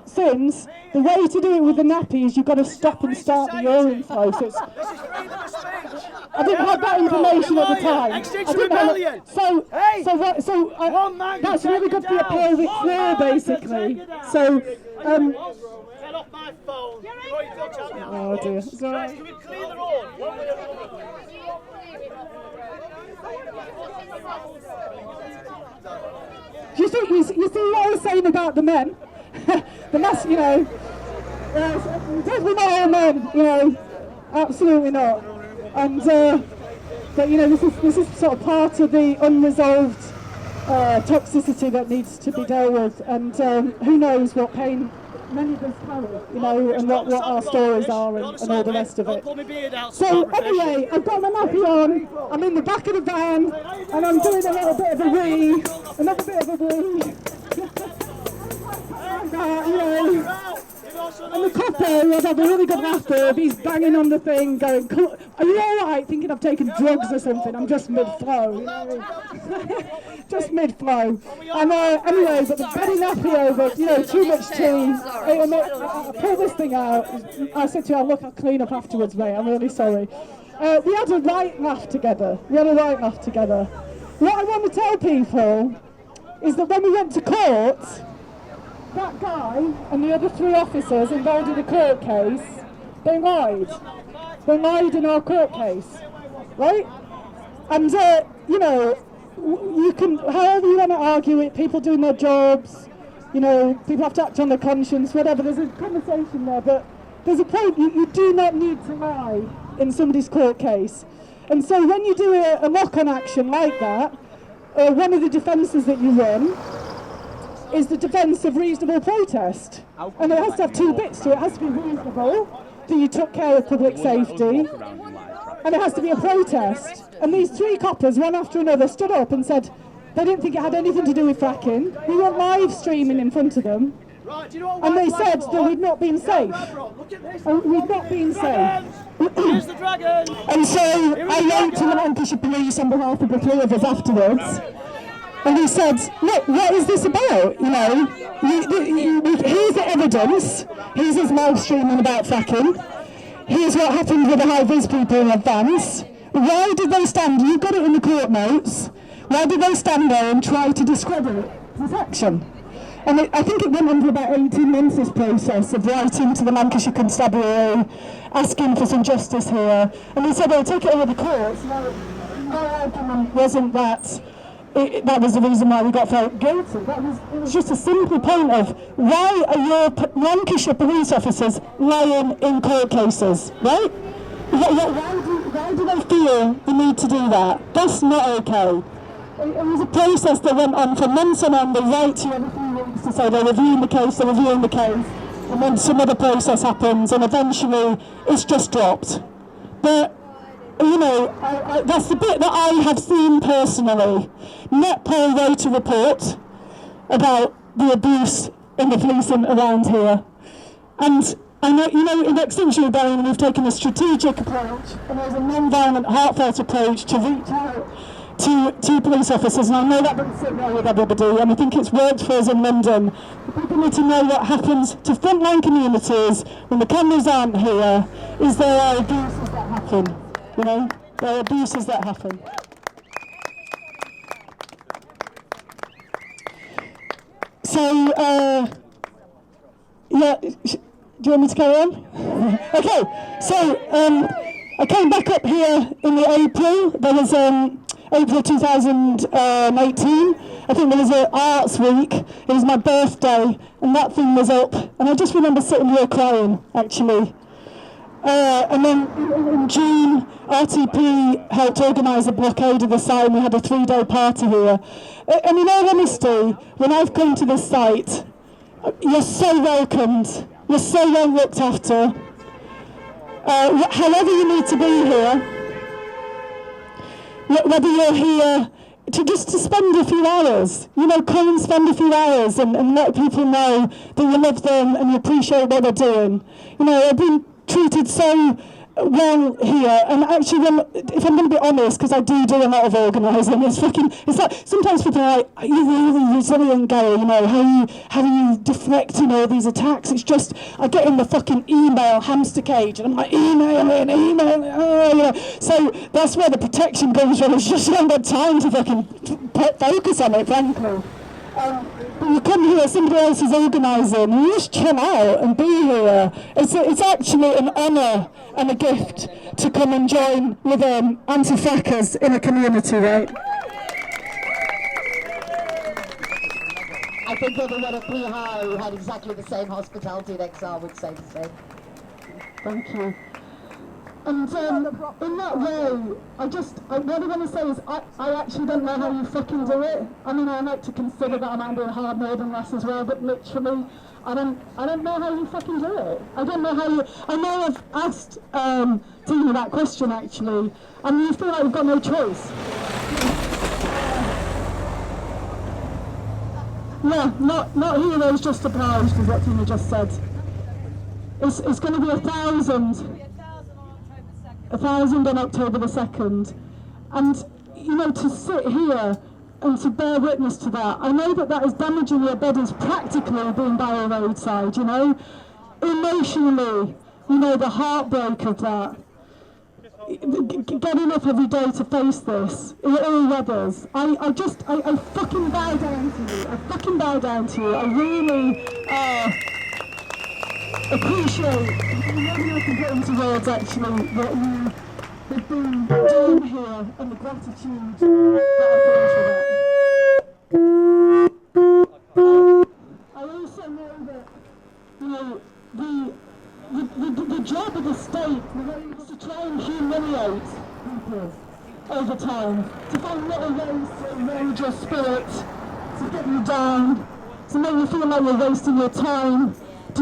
since the way to do it with the nappy is you've got to stop and start the urine flow. So it's, I didn't have that information at the time. Extinction Rebellion. That's really good for your pelvic floor, basically. So, Get off my phone. Oh dear. It's all right. Can we clear the road? You see what I was saying about the men? The mass, you know, definitely not all men, you know, absolutely not. And but you know, this is sort of part of the unresolved toxicity that needs to be dealt with, and who knows what pain many of us carry, you know, and what our stories are, and all the rest of it. So anyway, I've got my nappy on, I'm in the back of the van, and I'm doing a little bit of a wee, another bit of a wee. You know, and the copper would have a really good laugh if he's banging on the thing going, are you alright? Thinking I've taken drugs or something. I'm just mid-flow, you know? Just mid-flow. And anyway, but the Betty nappy over, you know, too much tea. I pull this thing out. I said to her, look, I'll clean up afterwards, mate. I'm really sorry. We had a right laugh together. What I want to tell people is that when we went to court, that guy and the other 3 officers involved in the court case, they lied. They lied in our court case, right? And, you know, you can, however you want to argue it, people doing their jobs, you know, people have to act on their conscience, whatever, there's a conversation there, but there's a point, you do not need to lie in somebody's court case. And so when you do a lock-on action like that, one of the defences that you run is the defence of reasonable protest. And it has to have 2 bits to it. It has to be reasonable, that you took care of public safety, and it has to be a protest. And these 3 coppers, one after another, stood up and said they didn't think it had anything to do with fracking. We were live streaming in front of them, and they said that we'd not been safe. We'd not been safe. Here's the dragon. And so I wrote to the Lancashire Police on behalf of the 3 of us afterwards. And he said, look, what is this about? You know, here's the evidence. Here's his live streaming about fracking. Here's what happened with the high-vis people in advance. Why did they stand, you've got it in the court notes, why did they stand there and try to discredit this action? And I think it went on for about 18 months, this process of writing to the Lancashire Constabulary, asking for some justice here. And they said, oh, take it over the courts. My argument wasn't that that was the reason why we got found guilty. It was just a simple point of, why are your Lancashire police officers lying in court cases, right? Why do they feel the need to do that? That's not okay. It was a process that went on for months and on. They write to you every few weeks to say they're reviewing the case, and then some other process happens, and eventually it's just dropped. But, you know, that's the bit that I have seen personally. Netpol wrote a report about the abuse in the policing around here. And I know, you know, in Extinction Rebellion we've taken a strategic approach, and there's a non-violent, heartfelt approach to reach out to police officers, and I know that doesn't sit well with everybody, and I think it's worked for us in London. People need to know what happens to frontline communities when the cameras aren't here, is there are abuses that happen, you know, there are abuses that happen. So, yeah, do you want me to carry on? Okay, so I came back up here in the April. There was April 2018. I think there was an arts week. It was my birthday, and that thing was up. And I just remember sitting here crying, actually. And then in June, RTP helped organise a blockade of the site, and we had a 3-day party here. And in all honesty, when I've come to this site, you're so welcomed. You're so well looked after. However you need to be here, whether you're here to spend a few hours, you know, come and spend a few hours and let people know that you love them and you appreciate what they're doing. You know, I've been treated so well here, and actually, if I'm going to be honest, because I do a lot of organising, it's like, sometimes people are like, you're really resilient, Gary, you know, how are you deflecting all these attacks? It's just, I get in the fucking email hamster cage, and I'm like, emailing, oh, you know. So that's where the protection comes from. It's just, I haven't got time to fucking focus on it, frankly. But you come here, somebody else is organising, and you just chill out and be here. It's actually an honour and a gift to come and join with anti-frackers in a community, right? I think everyone at PNR who had exactly the same hospitality at XR would say the same. Thank you. And in that way, what I want to say is, I actually don't know how you fucking do it. I mean, I like to consider that I might be a hard northern lass as well, but literally, I don't know how you fucking do it. I don't know how you, I know I've asked Tina that question actually, and you feel like you've got no choice. Yeah, not heroes, just obliged is what Tina just said. It's going to be 1,000. 1,000 on October the 2nd, and you know, to sit here and to bear witness to that, I know that is damaging your bodies practically being by a roadside, you know, emotionally, you know, the heartbreak of that, getting up every day to face this in all weathers. I fucking bow down to you. I fucking bow down to you. I really appreciate, maybe I can put into words actually, what you have been doing here and the gratitude that I feel for that. I also know that, you know, the job of the state is to try and humiliate people over time, to find little ways to erode your spirit, to get you down, to make you feel like you're wasting your time, to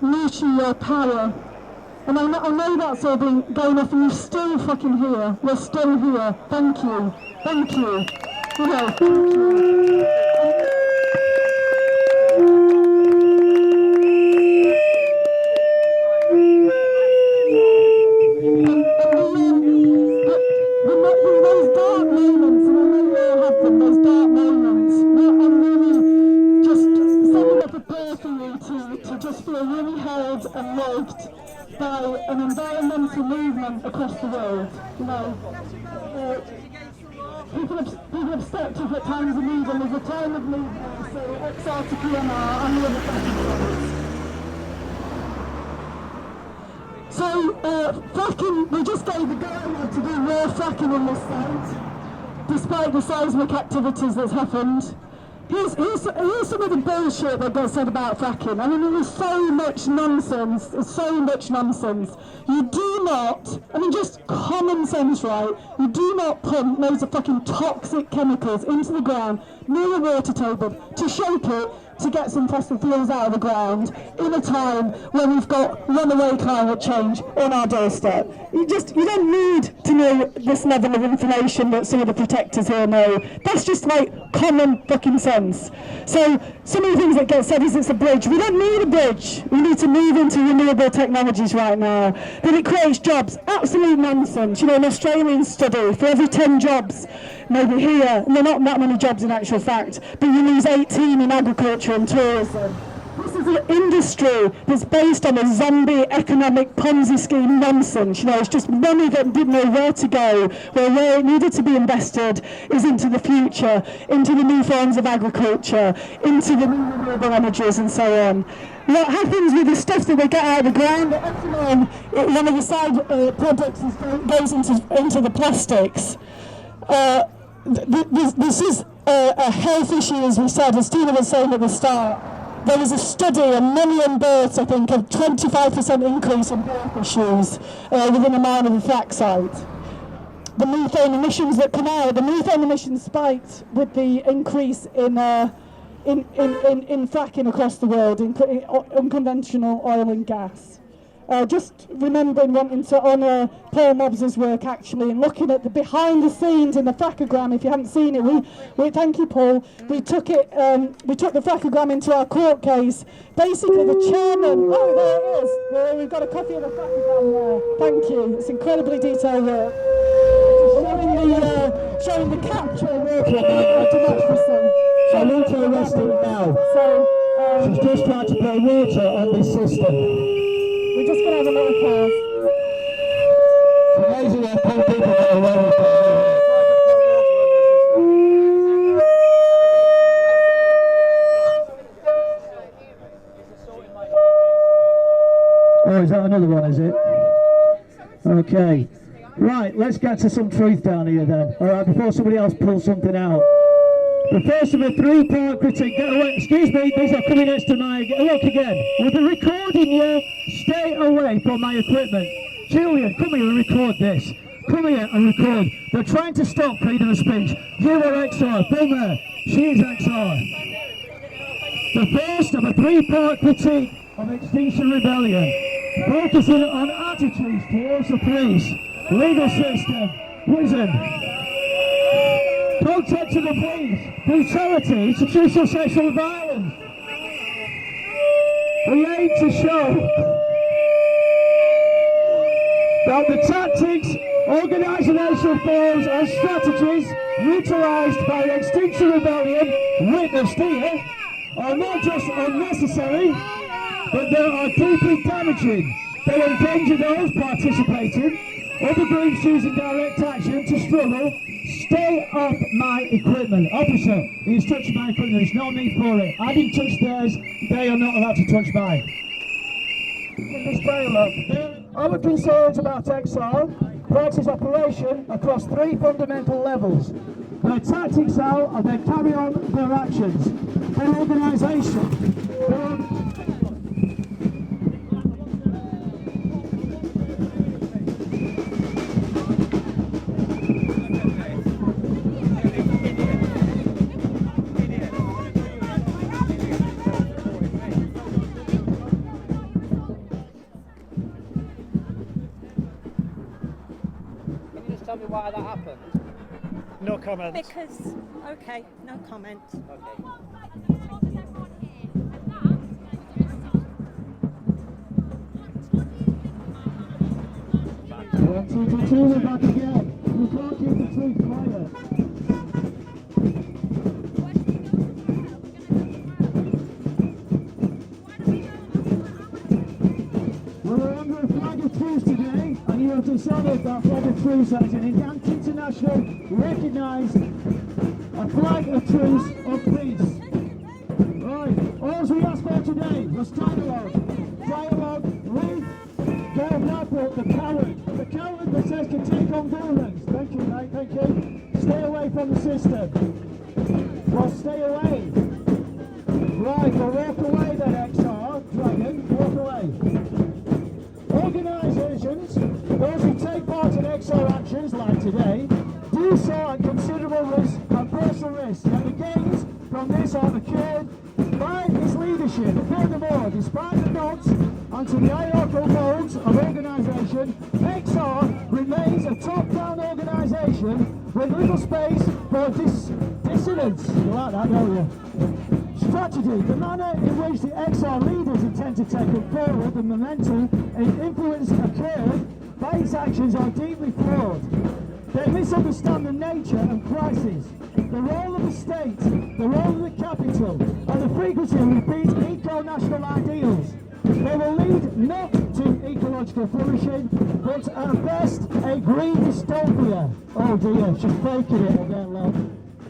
nurture your power. And I know that's all been going off, and you're still fucking here. We're still here. Thank you. Thank you. You know, thank you. Those dark moments, and I know you all have them, those dark moments, and logged by an environmental movement across the world. You know, people have stepped up at times of need, and there's a time of need now, so XR to PNR and the other fracking. So, fracking, we just gave the go-ahead to do more fracking on this site, despite the seismic activities that's happened. Here's some of the bullshit that got said about fracking. I mean, there's so much nonsense. There's so much nonsense. You do not, I mean, just common sense, right? You do not pump loads of fucking toxic chemicals into the ground near a water table to shape it to get some fossil fuels out of the ground in a time when we've got runaway climate change on our doorstep. You don't need to know this level of information that some of the protectors here know. That's just like common fucking sense. So some of the things that get said is it's a bridge. We don't need a bridge. We need to move into renewable technologies right now. That it creates jobs. Absolute nonsense. You know, an Australian study, for every 10 jobs, maybe here, and there are not that many jobs in actual fact, but you lose 18 in agriculture and tourism. This is an industry that's based on a zombie economic Ponzi scheme nonsense. You know, it's just money that didn't know where to go, where it needed to be invested is into the future, into the new forms of agriculture, into the new renewable energies and so on. What happens with the stuff that they get out of the ground, ethanol, one of the side products goes into the plastics. This is a health issue, as we said, as Tina was saying at the start. There was a study, a million births, I think, of 25% increase in birth issues within a mile of a frack site. The methane emissions that come out, the methane emissions spiked with the increase in fracking across the world, in unconventional oil and gas. Just remembering wanting to honour Paul Mobbs' work actually, and looking at the behind the scenes in the frackogram. If you haven't seen it, we thank you, Paul. We took it. We took the frackogram into our court case. Basically, the chairman. Oh, there it is. There, we've got a copy of the frackogram there. Thank you. It's incredibly detailed work. Showing the capture work of democracy. I want to arrest him now. So she's just tried to pour water on this system. We're just going to have a little pause. It's amazing how poor people get away with that. Oh, is that another one, is it? Okay. Right, let's get to some truth down here then. Alright, before somebody else pulls something out. The first of a three-part critique. Get away. Excuse me, these are coming next to my... Look again. We'll be recording you. Stay away from my equipment. Julian, come here and record this. Come here and record. They're trying to stop freedom of speech. You are XR. Film her. She is XR. The first of a three-part critique of Extinction Rebellion, focusing on attitudes towards the police, legal system, prison, contact of the police, brutality, institutional sexual violence. We aim to show that the tactics, organisational forms and strategies utilised by Extinction Rebellion, witnessed here, are not just unnecessary, but they are deeply damaging. They endanger those participating, other groups using direct action to struggle. Stay off my equipment. Officer, he's touching my equipment, there's no need for it. I didn't touch theirs, they are not allowed to touch mine. In this dialogue, our concerns about XR practice operation across three fundamental levels. Their tactics are they carry on their actions. Their organisation. Tell me why that happened. No comment. Because, okay, no comment. Okay. 1, 2, 2, 2, we're back again. You can't keep the truth quiet. for a flag of truce today, and you have dishonoured that flag of truce as an anti-international recognised a flag of truce of peace. Right, all we asked for today was dialogue. Dialogue with Gail Bradford, the coward that says can take on violence. Thank you, mate, thank you. Stay away from the system. Well, stay away. Right, well, walk away then, XR, Dragon, walk away. Organisations, those who take part in XR actions like today, do so at considerable risk and personal risk, and the gains from this are occurred by his leadership. Furthermore, despite the nods onto the hierarchical modes of organisation, XR remains a top-down organisation with little space for dissidence. You like that, don't you? Strategy. The manner in which the XR leaders intend to take it forward, the momentum and influence occurred by its actions are deeply flawed. They misunderstand the nature of crisis, the role of the state, the role of the capital, and the frequency of repeat eco-national ideals. They will lead not to ecological flourishing, but at best a green dystopia. Oh dear, she's faking it again, love.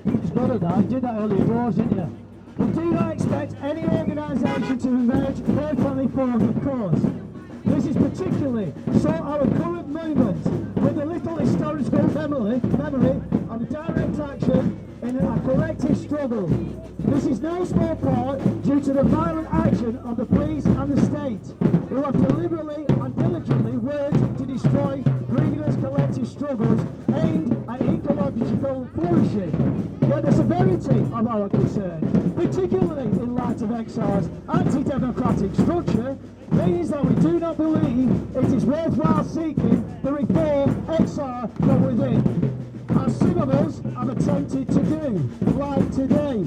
She's got it now, you did that earlier doors, didn't you? We do not expect any organisation to emerge perfectly formed, of course. This is particularly so our current movement, with a little historical memory and direct action in a collective struggle. This is no small part due to the violent action of the police and the state, who have deliberately and diligently worked to destroy previous collective struggles aimed at ecological flourishing. Yet the severity of our concern, particularly in light of XR's anti-democratic structure, means that we do not believe it is worthwhile seeking the reform XR from within, as some of us have attempted to do, like today.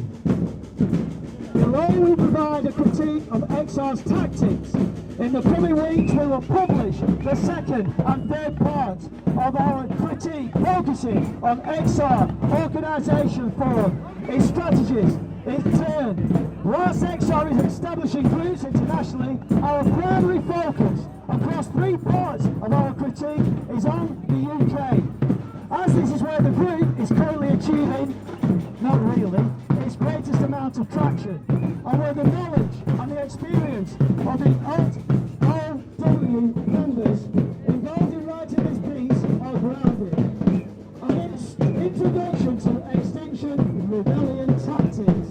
Below we provide a critique of XR's tactics. In the coming weeks we will publish the second and third part of our critique focusing on XR organisation forum, its strategies, its turn. Whilst XR is establishing groups internationally, our primary focus across three parts of our critique is on the UK. As this is where the group is currently achieving, not really, its greatest amount of traction, and where the knowledge and the experience of the OW members involved in writing this piece are grounded. And its introduction to Extinction Rebellion tactics.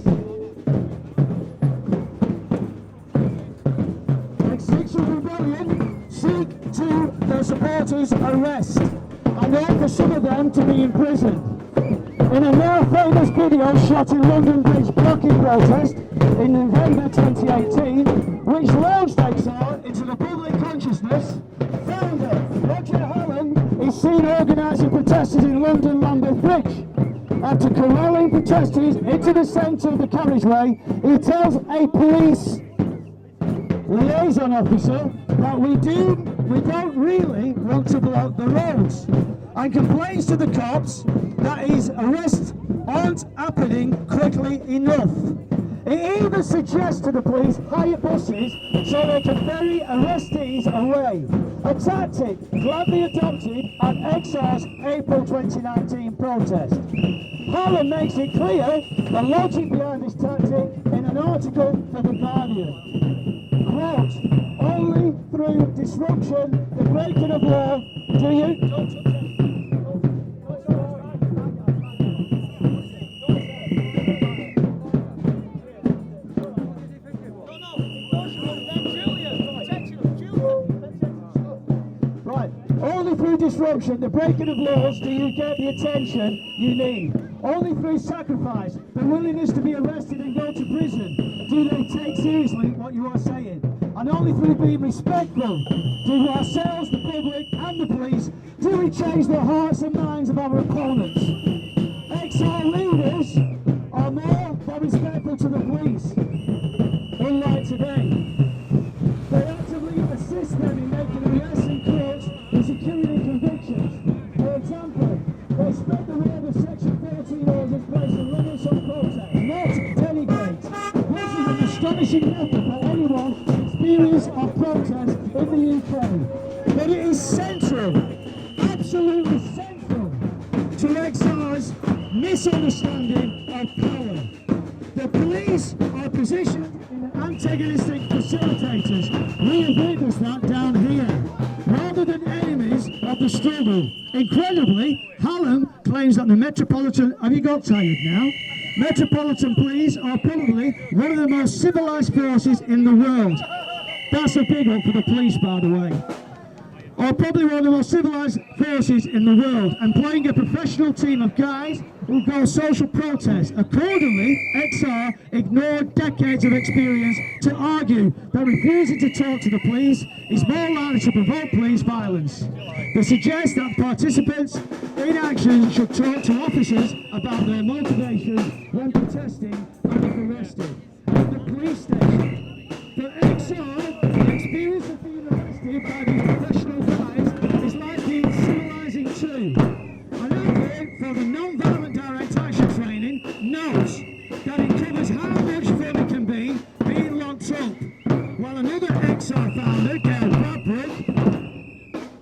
Extinction Rebellion seek to their supporters' arrest, and offer some of them to be imprisoned. In a now famous video shot in London Bridge blocking protest in November 2018, which launched XR into the public consciousness, founder Roger Hallam is seen organising protesters in London Lambeth Bridge. After corralling protesters into the centre of the carriageway, he tells a police liaison officer that we don't really want to block the roads, and complains to the cops that his arrests aren't happening quickly enough. He even suggests to the police hire buses so they can ferry arrestees away, a tactic gladly adopted at XR's April 2019 protest. Hallam makes it clear the logic behind this tactic in an article for The Guardian. Quote, only through disruption, the breaking of law, do you... Don't touch it. Right, only through disruption, the breaking of laws, do you get the attention you need. Only through sacrifice, the willingness to be arrested and go to prison, do they take seriously what you are saying. And only through being respectful to ourselves, the public and the police, do we change the hearts and minds of our opponents. XR leaders are more than respectful to the police, unlike today. They actively assist them in making arrests in court and securing convictions. For example, they spread the word of Section 14 orders placing limits on protest, not denigrate. This is an astonishing method for anyone experienced of protest in the the UK. But it is central, absolutely central, to XR's misunderstanding of power. The police are positioned in antagonistic facilitators. We have witnessed that down here, rather than enemies of the struggle. Incredibly, Hallam claims that the Metropolitan, have you got tired now? Metropolitan Police are probably one of the most civilised forces in the world. That's a big one for the police, by the way. Are probably one of the most civilised forces in the world, employing a professional team of guys who go social protest. Accordingly, XR ignored decades of experience to argue that refusing to talk to the police is more likely to provoke police violence. They suggest that participants in action should talk to officers about their motivations when protesting and if arrested at the police station. For XR, the experience of being arrested by these professional guys is like being civilising too. An advocate for the non-violent direct action training notes that it covers how much fun it can be being locked up, while another XR founder, Gail Bradbrook,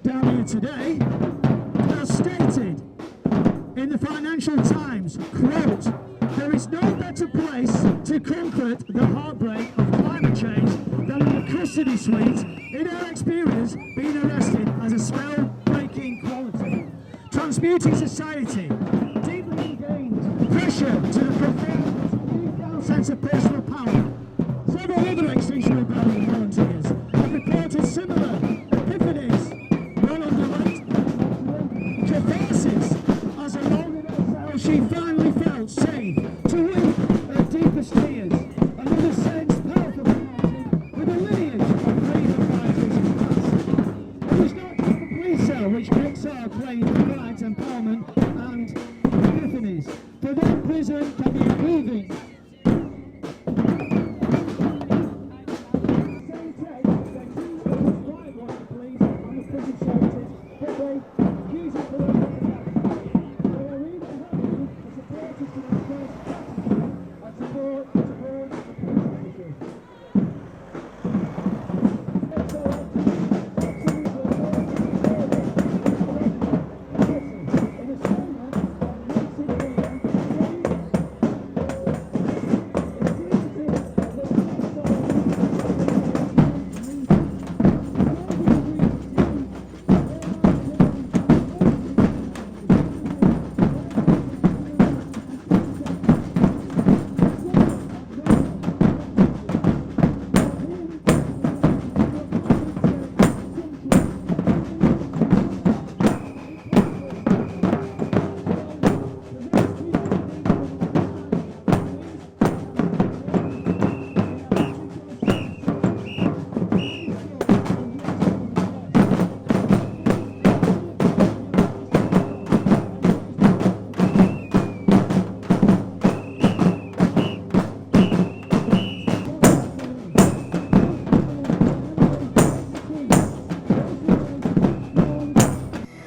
down here today, has stated in the Financial Times, quote, "There is no better place to comfort the heartbreak of climate change than in the custody suite. In her experience, being arrested as a spell-breaking quality. Transmuting society, deeply ingrained pressure to the profound, deep-down sense of personal power." Several other Extinction Rebellion volunteers have reported similar epiphanies, one on the right, catharsis, as alone in herself she finally felt safe to weep her deepest tears. Another sense powerful connection with a lineage of freedom fighters in the past. It was not just the police cell which XR claimed provides empowerment and epiphanies. For them, prison can be improving.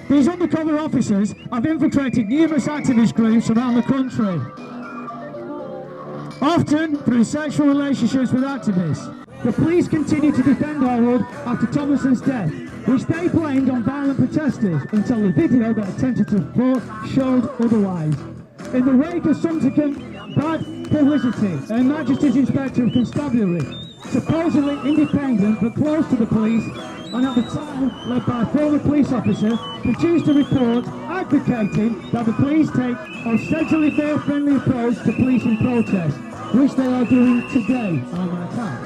These undercover officers have infiltrated numerous activist groups around the country, often through sexual relationships with activists. The police continue to defend Harwood after Thomason's death, which they blamed on violent protesters until the video that attempted to report showed otherwise. In the wake of subsequent bad publicity, Her Majesty's Inspector of Constabulary, supposedly independent but close to the police, and at the time led by a former police officer, produced a report advocating that the police take a ostensibly fair friendly approach to policing protests, which they are doing today, I might add.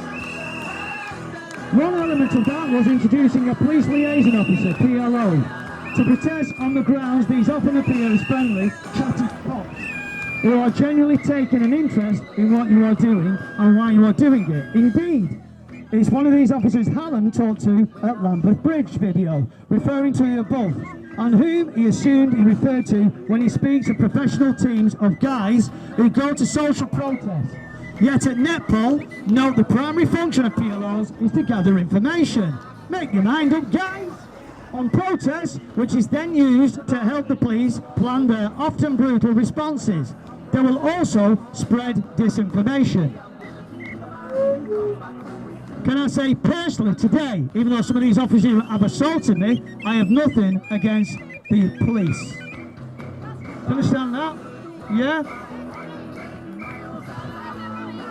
One element of that was introducing a police liaison officer, PLO, to protest on the grounds these often appear as friendly, chatty cops, who are genuinely taking an interest in what you are doing and why you are doing it. Indeed, it's one of these officers Hallam talked to at Lambeth Bridge video, referring to the above, and whom he assumed he referred to when he speaks of professional teams of guys who go to social protests. Yet at Netpol, note the primary function of PLOs is to gather information. Make your mind up, guys! On protests, which is then used to help the police plan their often brutal responses. They will also spread disinformation. can I say personally today, even though some of these officers have assaulted me, I have nothing against the police. Do you understand that? Yeah?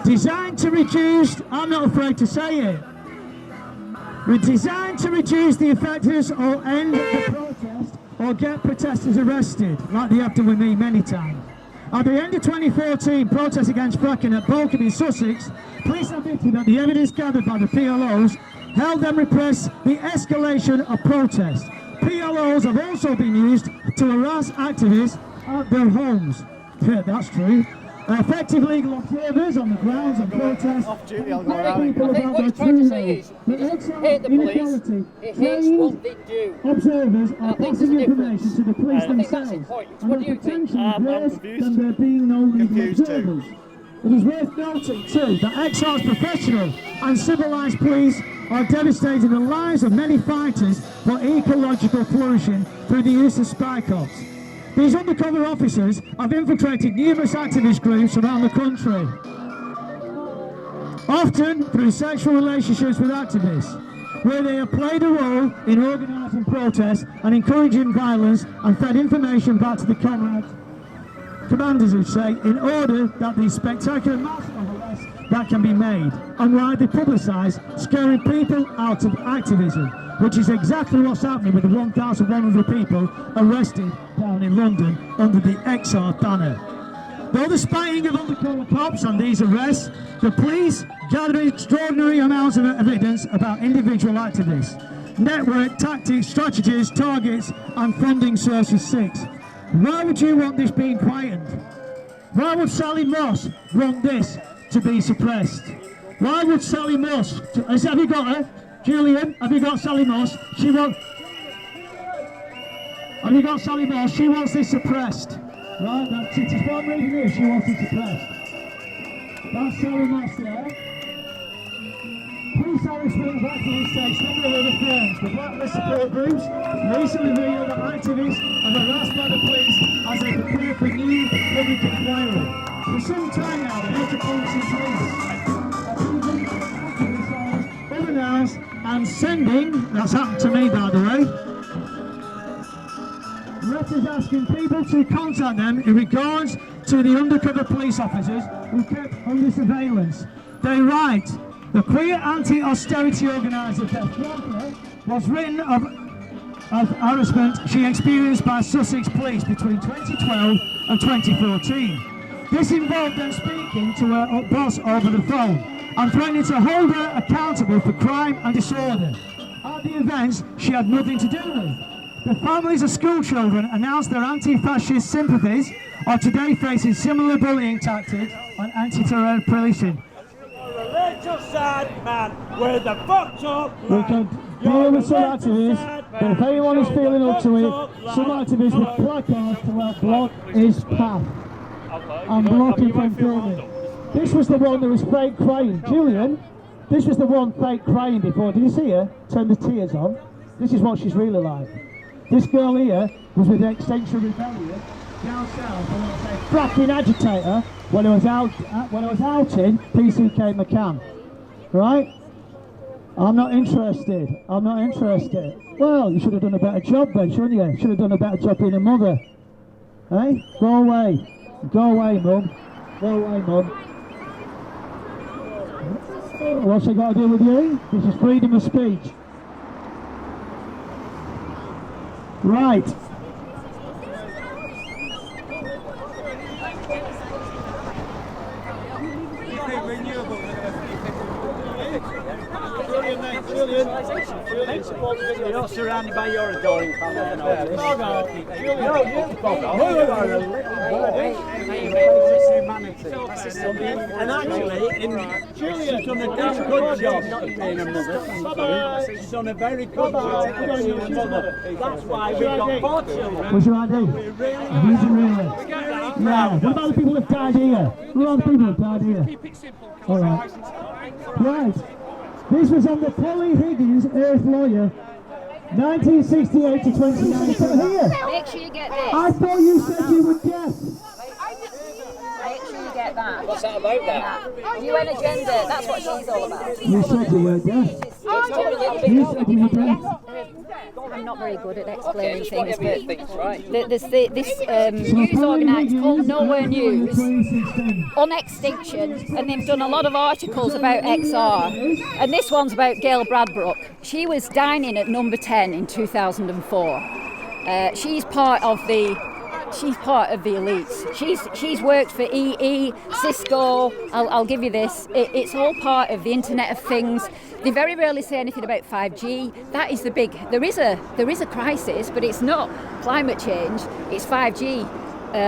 Designed to reduce, I'm not afraid to say it, we're designed to reduce the effectiveness or end the protest or get protesters arrested, like they have done with me many times. At the end of 2014 protest against fracking at Bolton in Sussex, police admitted that the evidence gathered by the PLOs helped them repress the escalation of protest. PLOs have also been used to harass activists at their homes. Yeah, that's true. Effective legal observers on the grounds of protest. I think what he's trying to say is, he doesn't hate the police, he hates what they do. Observers are passing information to the police themselves. What do you think? I'm confused. Than there being no legal observers. It is worth noting too that Exar's professional and civilised police are devastating the lives of many fighters for ecological flourishing through the use of spike ops. These undercover officers have infiltrated numerous activist groups around the country, often through sexual relationships with activists, where they have played a role in organising protests and encouraging violence and fed information back to the commanders who say, in order that the spectacular mass of arrests that can be made and widely publicised, scaring people out of activism, which is exactly what's happening with the 1,100 people arrested down in London under the XR banner. Though the spying of undercover cops on these arrests, the police gathered extraordinary amounts of evidence about individual activists, network, tactics, strategies, targets and funding sources. 6. Why would you want this being quietened? Why would Sally Moss want this to be suppressed? Why would Sally Moss, have you got her? Julian, have you got Sally Moss? Have you got Sally Moss? She wants this suppressed. Right, that's it. It's what I'm reading here. She wants it suppressed. That's Sally Moss there. Police are responsible for activists say several other firms. The blacklist support groups recently revealed that activists are harassed by the police as they prepare for new public inquiry. For some time now, the Metropolitan Police have unannounced and sending, that's happened to me by the way, letters asking people to contact them in regards to the undercover police officers who kept under surveillance. They write, the queer anti-austerity organiser Beth Walker was written of harassment she experienced by Sussex police between 2012 and 2014. This involved them speaking to her boss over the phone and threatening to hold her accountable for crime and disorder. At the events she had nothing to do with. The families of school children announced their anti-fascist sympathies are today facing similar bullying tactics and anti-terror policing. Religious side man with the fucked up we can deal with some activists, but if anyone is feeling up to it, some activists with placards to help block his path and block him from filming. This was the one that was fake crying. Julian, this was the one fake crying before. Did you see her turn the tears on? This is what she's really like. This girl here was with the Extinction Rebellion down south, and I was a fracking agitator when I was out in PCK McCann. Right? I'm not interested. I'm not interested. Well, you should have done a better job then, shouldn't you? Should have done a better job being a mother. Hey? Go away. Go away, Mum. Go away, Mum. What's it got to do with you? This is freedom of speech. Right. You're not surrounded by your adoring family. No, and actually, Julia's done a damn good job not being a mother. She's done a very good job being a mother. That's why we've got 4 children. What's your ID? Really? Yeah. What about the people that died here? Who are the people that died here? Alright. Right. This was on the Polly Higgins Earth Lawyer, 1968 to 2019. Here. Make sure you get this. I thought you said you were deaf. Make sure you get like that. What's that about that? UN agenda, that's what she's all about. You said you were deaf. You said you were deaf. I'm not very good at explaining things, right. but there's this news organised called Nowhere News on extinction, and they've done a lot of articles about XR, and this one's about Gail Bradbrook. She was dining at number 10 in 2004. She's part of the elites. She's worked for EE, Cisco. I'll give you this. It's all part of the Internet of Things. They very rarely say anything about 5G. That is the big. There is a crisis, but it's not climate change. It's 5G,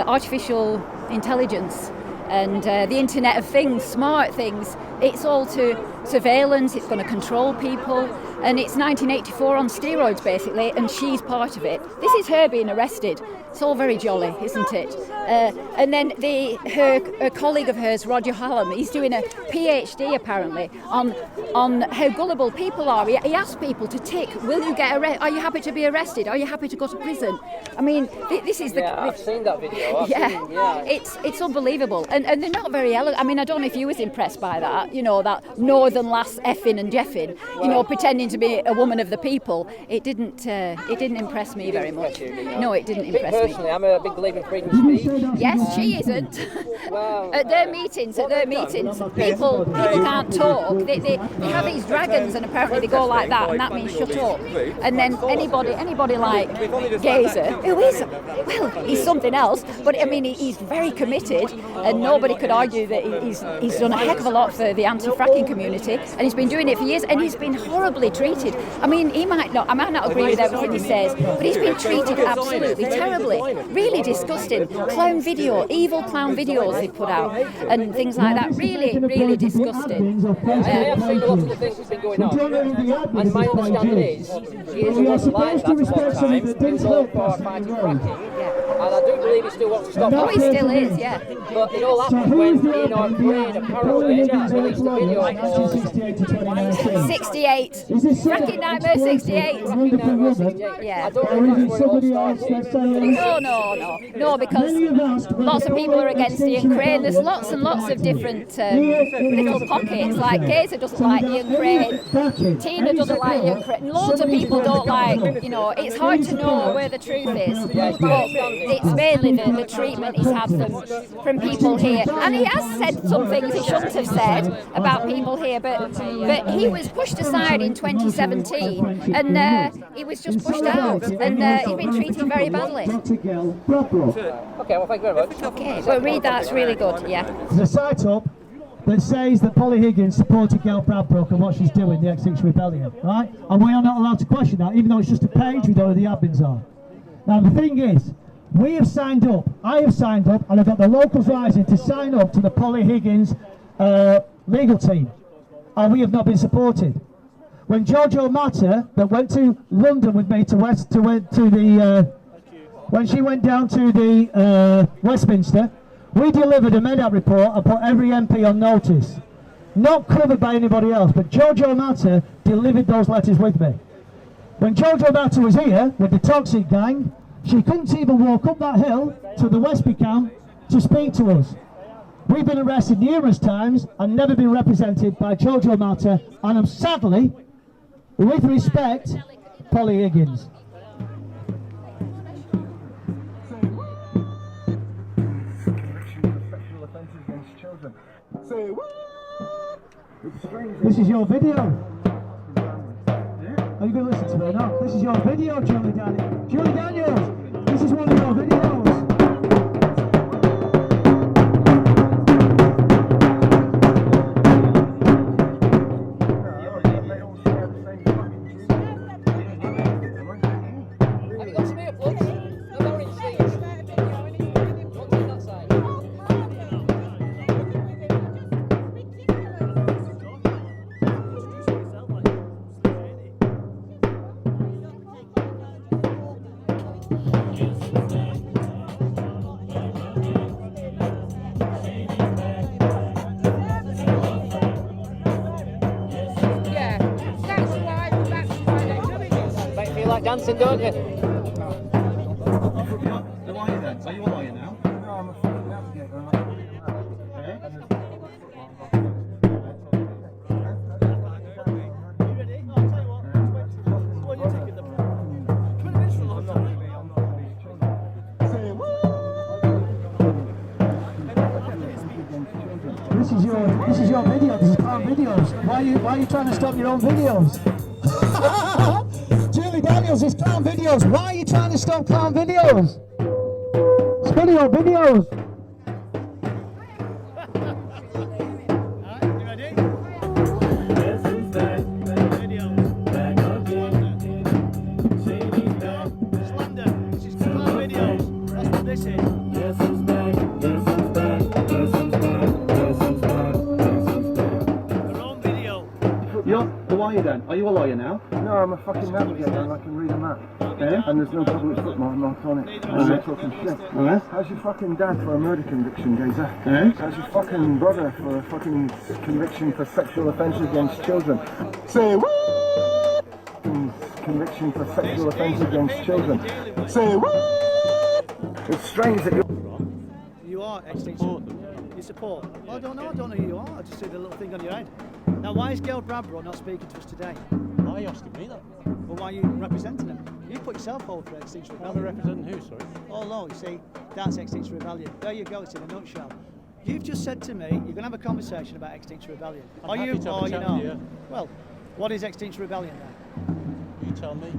artificial intelligence, and the Internet of Things, smart things. It's all to surveillance. It's going to control people, and it's 1984 on steroids basically, and she's part of it. This is her being arrested. It's all very jolly, isn't it? And then her colleague of hers, Roger Hallam, he's doing a PhD apparently on how gullible people are. He asks people to tick, will you get arrested? Are you happy to be arrested? Are you happy to go to prison? I mean, this is the... Yeah, I've seen that video. It's unbelievable. And they're not very elegant. I mean, I don't know if you was impressed by that, you know, that northern lass effing and jeffing, you know, pretending to be a woman of the people. It didn't impress me very much. No, it didn't impress me. Personally, I'm a big believer in freedom of speech. Yes, she isn't. At their meetings, people can't talk. They have these dragons, and apparently they go like that, and that means shut up. And then anybody like Gazer, who is, well, he's something else, but I mean, he's very committed, and nobody could argue that he's done a heck of a lot for the anti-fracking community, and he's been doing it for years, and he's been horribly treated. I mean, I might not agree with everything he says, but he's been treated absolutely terribly. Really disgusting. Clown video, evil clown videos they put out, and things like that. Really, really disgusting. I have seen a lot of the things that's been going on, and my understanding is he is a lion at one time, he was all for fighting fracking, and I do believe he still wants to stop. Oh, he still is, yeah. But it all happened when PNR Crane apparently released a video called 68. Fracking Nightmare 68. Yeah. I don't know if that's where it all started. No, because lots of people are against Ian Crane. There's lots and lots of different little pockets. Like Gazer doesn't like Ian Crane, Tina doesn't like Ian Crane. Loads of people don't like. You know, it's hard to know where the truth is, but it's mainly the treatment he's had from people here. And he has said some things he shouldn't have said about people here, but he was pushed aside in 2017, and he was just pushed out, and he's been treated very badly. Okay, well, thank you very much. Okay, well, read that, it's really good, yeah. There's a site up that says that Polly Higgins supported Gail Bradbrook and what she's doing, the Extinction Rebellion, right? And we are not allowed to question that, even though it's just a page, we know who the admins are. Now, the thing is, we have signed up, I have signed up, and I've got the Locals Rising to sign up to the Polly Higgins legal team, and we have not been supported. When Giorgio Matta, that went to London with me when she went down to the Westminster, we delivered a MEDAP report and put every MP on notice. Not covered by anybody else, but Giorgio Matta delivered those letters with me. When Giorgio Matta was here with the Toxic Gang, she couldn't even walk up that hill to the Westby camp to speak to us. We've been arrested numerous times and never been represented by Giorgio Matta, and I'm sadly, with respect, Polly Higgins. This is your video. Are you going to listen to me now? This is your video, Julie Daniels. Julie Daniels, this is one of your videos. Dancing, don't you? Who are you then? Are you a lawyer now? No, I'm a navigator. Why are you trying to stop your own videos? Julie Daniels, it's clown videos. Why are you trying to stop clown videos? Study your videos. Who are you then? Are you a lawyer now? No, I'm a fucking navigator and I can read a map. And there's no public footmark on it. I'm not talking shit. How's your fucking dad for a murder conviction, Gazer? How's your fucking brother for a fucking conviction for sexual offence against children? Say what? Conviction for sexual offence against children. Say what? It's strange that You are Extinction. You support? Well, I don't know who you are. I just see the little thing on your head. Now, why is Gail Bradbrough not speaking to us today? Why are you asking me that? Well, why are you representing him? You put yourself forward for Extinction Rebellion. I'm representing who, sorry? Oh, no, you see, that's Extinction Rebellion. There you go, it's in a nutshell. You've just said to me, you're going to have a conversation about Extinction Rebellion. I'm happy to have a chat with you. Well, what is Extinction Rebellion then? You tell me.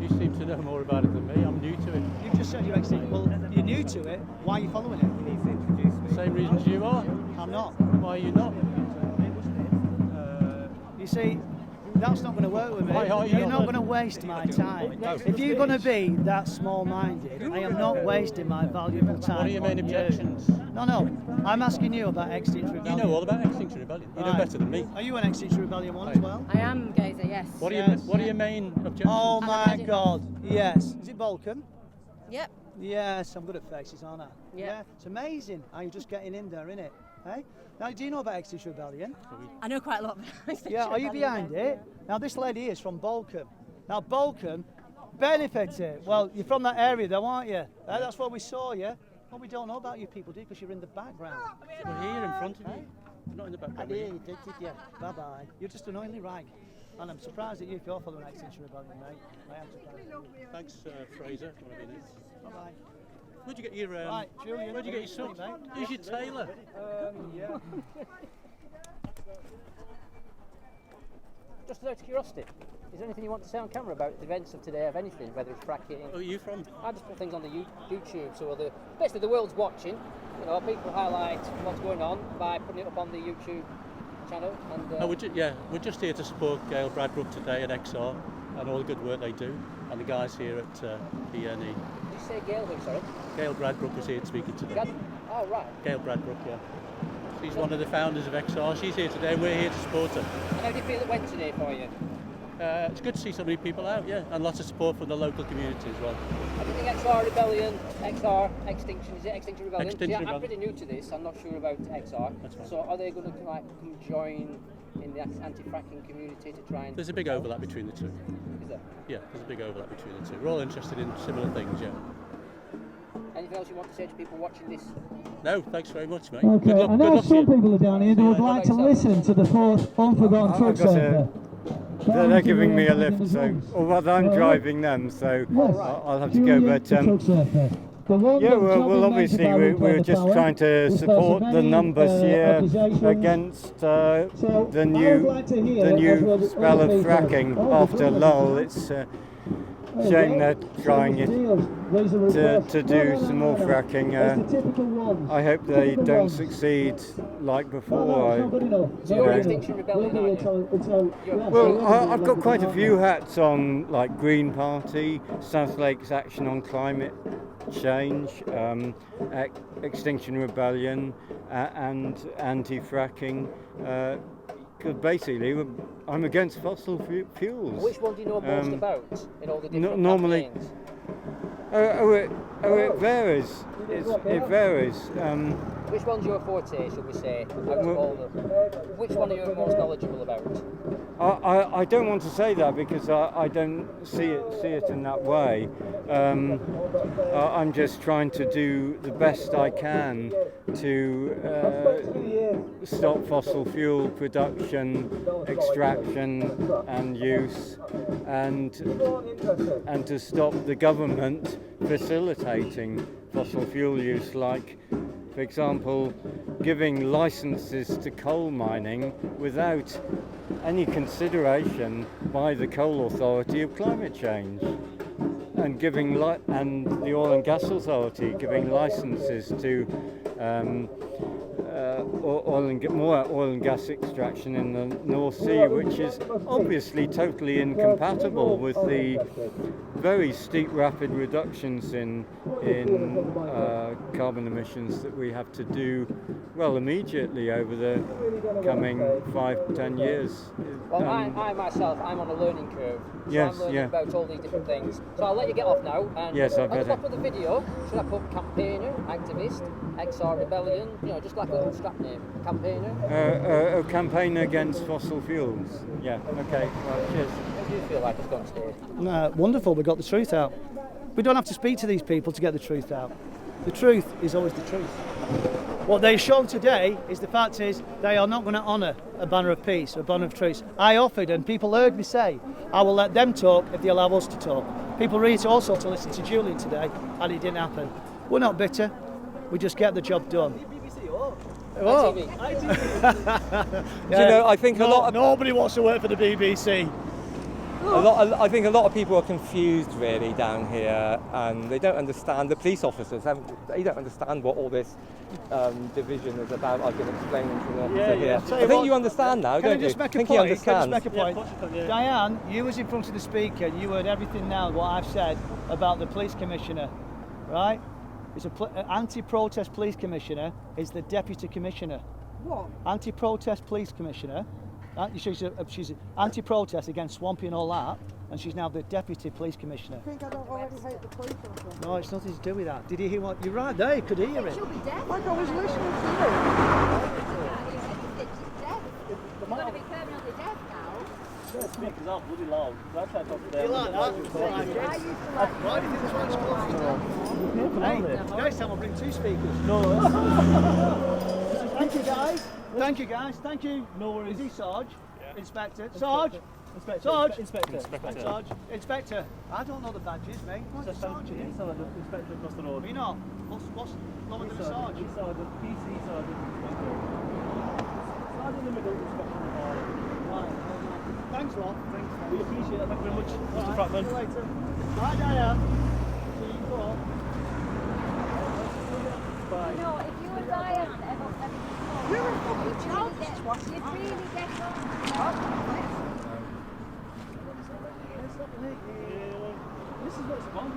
You seem to know more about it than me. I'm new to it. You've just said you're Extinction. Well, you're new to it. Why are you following it? You need to introduce me. Same reasons you are. I'm not. Why are you not? You see, that's not going to work with me. You're not going to waste my time. If you're going to be that small-minded, I am not wasting my valuable time. What are your main objections? No, I'm asking you about Extinction Rebellion. You know all about Extinction Rebellion. You know better than me. Are you an Extinction Rebellion one as well? I am, Gazer, yes. What are your main objections? Oh my God, yes. Is it Vulcan? Yep. Yes, I'm good at faces, aren't I? Yep. Yeah. It's amazing how you're just getting in there, innit? Hey? Now, do you know about Extinction Rebellion? I know quite a lot about Extinction Yeah, are you Rebellion, behind it? Now, this lady is from Bolcombe. Now, Bolcombe benefited. Well, you're from that area though, aren't you? That's where we saw you. Well, we don't know about you people, do you? Because you're in the background. We're here in front of you. We're not in the background. You did you? Bye-bye. You're just annoyingly right. And I'm surprised at you if you're following Extinction Rebellion, mate. I am surprised. Thanks, Fraser. Bye-bye. Where'd you get your right, Julian, where'd you get your socks? Who's your tailor? Yeah. Just out of curiosity, is there anything you want to say on camera about the events of today, of anything, whether it's fracking? Where are you from? I just put things on the YouTube, so basically the world's watching. You know, people highlight what's going on by putting it up on the YouTube channel. And we're just here to support Gail Bradbrough today at XR and all the good work they do, and the guys here at PNR. Did you say Gail who, sorry? Gail Bradbrook was here speaking today. Oh, right. Gail Bradbrook, yeah. She's one of the founders of XR. She's here today and we're here to support her. And how do you feel it went today for you? It's good to see so many people out, yeah, and lots of support from the local community as well. I think XR Rebellion, XR Extinction, is it Extinction Rebellion? Extinction I'm pretty new to this, I'm not sure about XR. So are they going to come join in the anti-fracking community to try and... There's a big overlap between the two. Is there? Yeah, there's a big overlap between the two. We're all interested in similar things, yeah. Anything else you want to say to people watching this? No, thanks very much, mate. Okay, I know some people are down here that would like to listen to the fourth Unforgotten Truck Surfer. They're giving me a lift, so, or rather I'm driving them, so I'll have to go, but yeah, well obviously we're just trying to support the numbers here against the new spell of fracking after lull. It's shame they're trying it to do some more fracking. I hope they don't succeed like before. Well, I've got quite a few hats on, like Green Party, South Lakes Action on Climate Change, Extinction Rebellion, and anti-fracking. Because basically, I'm against fossil fuels. Which one do you know most about in all the different normally, campaigns? it varies. It varies. Which one's your forte, should we say, out of all of them? Which one are you most knowledgeable about? I don't want to say that because I don't see it in that way. I'm just trying to do the best I can to stop fossil fuel production, extraction and use, and to stop the government facilitating fossil fuel use, like For example, giving licenses to coal mining without any consideration by the coal authority of climate change, and and the oil and gas authority giving licenses to more oil and gas extraction in the North Sea, which is obviously totally incompatible with the very steep rapid reductions in carbon emissions that we have to do immediately over the coming 5-10 years. Well, I myself, I'm on a learning curve, so yes, I'm learning about all these different things. So I'll let you get off now. And yes, I at the better. top of the video, should I put campaigner, activist, XR Rebellion, just like a little strap name, campaigner? A campaign against fossil fuels. Yeah, okay, well, cheers. How do you feel like it's gone today? Wonderful, we got the truth out. We don't have to speak to these people to get the truth out. The truth is always the truth. What they've shown today is the fact is they are not going to honour a banner of peace, a banner of truce. I offered, and people heard me say, I will let them talk if they allow us to talk. People read also to listen to Julian today, and it didn't happen. We're not bitter, we just get the job done. What? I think nobody wants to work for the BBC. I think a lot of people are confused really down here, and they don't understand. The police officers, they don't understand what all this division is about. I've been explaining to the officer here. I think you understand now, don't you? I think he understands. Diane, you was in front of the speaker, you heard everything now, what I've said about the police commissioner, right? It's an anti-protest police commissioner is the deputy commissioner. What? Anti-protest police commissioner. She's anti-protest against Swampy and all that, and she's now the deputy police commissioner. I think I don't already hate the police officer. No, it's nothing to do with that. Did you hear what? You're right there, you could hear it. She'll be deaf. Like I was listening to you. You're going to be permanently deaf now. Speakers are bloody loud. That's why I talk to them. You like that? Why do you think this one's closed? Hey, next time I'll bring two speakers. No. Thank you guys. Thank you guys. Thank you. No worries. Is he Sarge? Yeah. Inspector. Sarge? Inspector. Sarge? Inspector. Sarge. Inspector. I don't know the badges, mate. What's a Sarge? Inspector across the road. You know? What's lower than a Sarge? Sergeant. PC Sergeant. Sergeant in the middle. Inspector in the bar. Right. Thanks a lot. Thanks. We appreciate it. Thank you very much, Mr. Frackman. See you later. Bye, Diane. See you all. Bye. You know, if you and Diane ever you're a fucking child. you'd really get on. This is what it's about.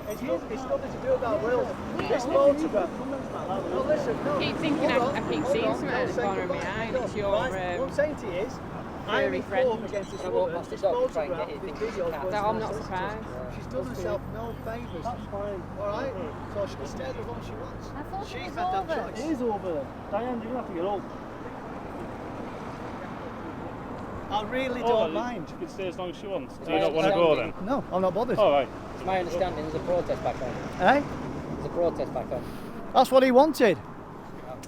This is about will. It's nothing to do about will. This photograph. No, listen. No. I keep thinking I keep seeing something at the corner of my eye, and it's your what I'm saying to you is, I'm informed against this woman. This photograph, this video. I'm not surprised. She's done herself no favours. That's fine. Alright? So she can stay as long as she wants. She's had that choice. It is over. Diane, you're going to have to get up. I really don't mind. She can stay as long as she wants. Do you not want to go then? No, I'm not bothered. Alright. It's my understanding there's a protest back on. Eh? There's a protest back on. That's what he wanted.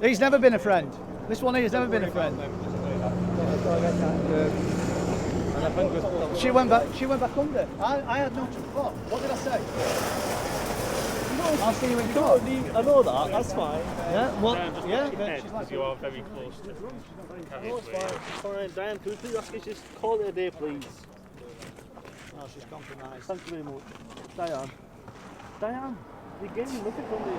He's never been a friend. This one here has never been a friend. She went back under. I had no what did I say? I'll see you in court. I know that, that's fine. Yeah, well, yeah, because you are very close to fine. Diane, could we please ask you just call it a day, please? No, she's compromised. Thank you very much. Diane, you're getting nothing from me.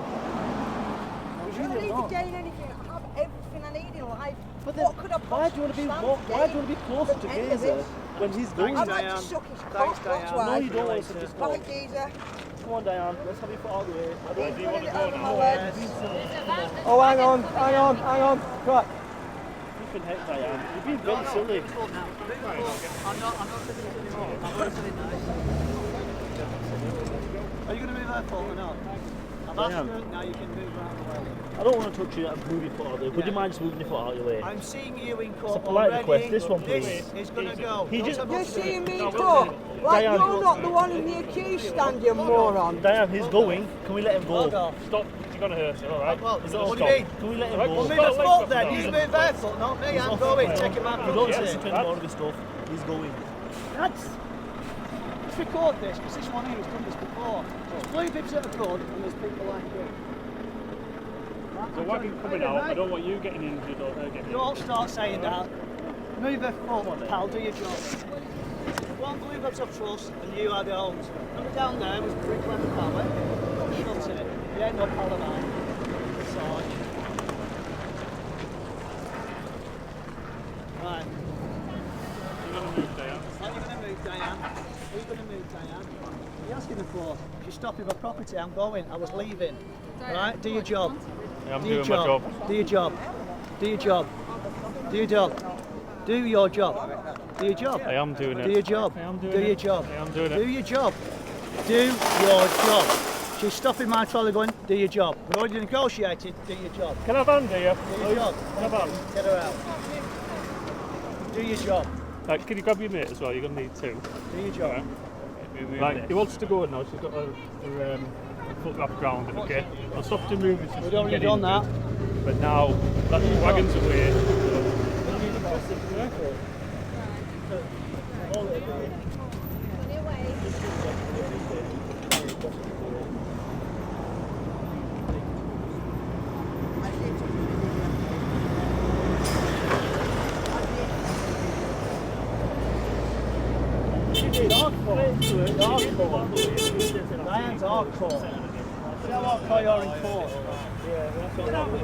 I don't need to gain anything. I have everything I need in life. But then, why do you want to be closer to Gazer when he's going? I'd like to suck his cock, that's why. No, you don't want to suck his cock. Like Gazer. Come on, Diane, let's have your foot out of the way. I don't He's putting it over my legs. Oh, hang on. Right. You can hit Diane. You're being very silly. I'm not doing this anymore. I'm going to say nice. Are you going to move her foot or not? I've asked her, now you can move around the way. I don't want to touch you and move your foot out of the way. Would you mind just moving your foot out of your way? I'm seeing you in court. It's a polite request. This one, please. This is going to go. You're seeing me in court? Like Diane, you're not the one in the accused stand, you moron. Diane, he's going. Can we let him go? Stop. You're going to hurt her, alright? Well, what do you mean? Can we let him go? Well, move her foot then. You move her foot, not me. I'm going. Take him out. We don't listen to any more of this stuff. He's going. Let's record this, because this one here has done this before. There's blue bibs that are good, and there's people like you. There's a wagon coming out. I don't want you getting injured or her getting injured. Don't start saying that. Move her foot, pal, do your job. One blue box of trust and you are the old. Coming down there was pretty clever, pal, eh? Shut it. You ain't no pal of mine. Sarge. Right. You're going to move, Diane. Are you going to move, Diane? Are you going to move, Diane? You're asking the floor. She's stopping my property. I'm going. I was leaving. Right? Do your job. Yeah, I'm Do doing your my job. job. Do your job. Do your job. Do your job. Do your job. Do your job. I am doing it. Do your job. I am doing Do your it. job. I am doing it. Do your job. Do your job. She's stopping my trolley going, do your job. We've already negotiated, do your job. Can I have hand here? Do your job. Can I have hand? Get her out. Do your job. Right, can you grab your mate as well? You're going to need two. Do your job. Right, he wants to go now. She's got her foot wrapped around it, okay? I'll stop to move it. We've already done that. But now, that wagon's away. Diane's hardcore. See how hardcore you're in court?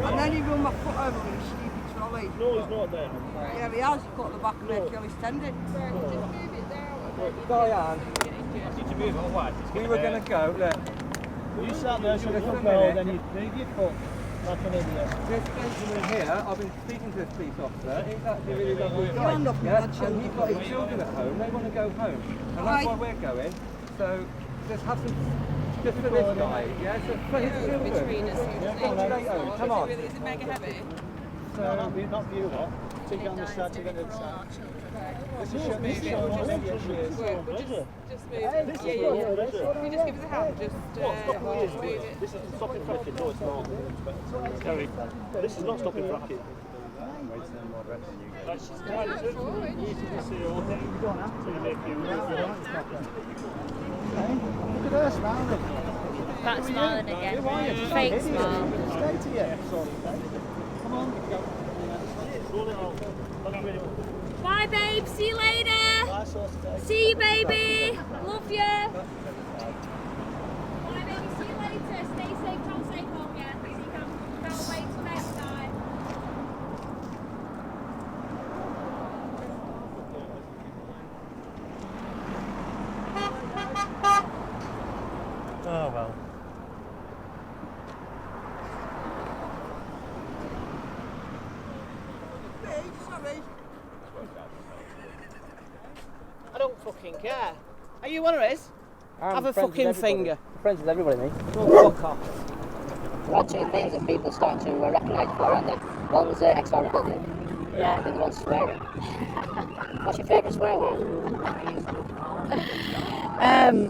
And then he run my foot over with a sleepy trolley. No, he's not there. Yeah, he has. He put the back of the Achilles tendon. Diane, we were going to go, look. You sat there so you could go, then you move your foot like an idiot. This gentleman here, I've been speaking to this police officer, he's actually a really lovely guy. Stand up, Yeah, and and he's got his children at home, they want to go home. And that's why we're going. So just have some, just for this guy, yeah, so for his children. Come on. Is it mega heavy? So, not view what? Take it on the side, take it on the side. This is showing Just move. Hey, this is Yeah. Can you just give us a hand? Just move it. This isn't stopping fracking. No, it's not. Terry, this is not stopping fracking. That's just kind of using the CO. You don't have to make you. Look at her smiling. Back smiling again. Fake smile. Stay to you. Come on. Roll it out. Bye, babe. See you later. See you, baby. Love you. Bye, baby. See you later. Stay safe. Come safe home, yeah. So you can't wait till next time. Oh well. I don't fucking care. Are you one of us? Have a friends with fucking everybody. finger. I'm friends with everybody, mate. Oh, fuck off. There are two things that people start to recognise for, aren't they? One's Extinction Rebellion. Yeah. The other one's swearing. What's your favourite swear word?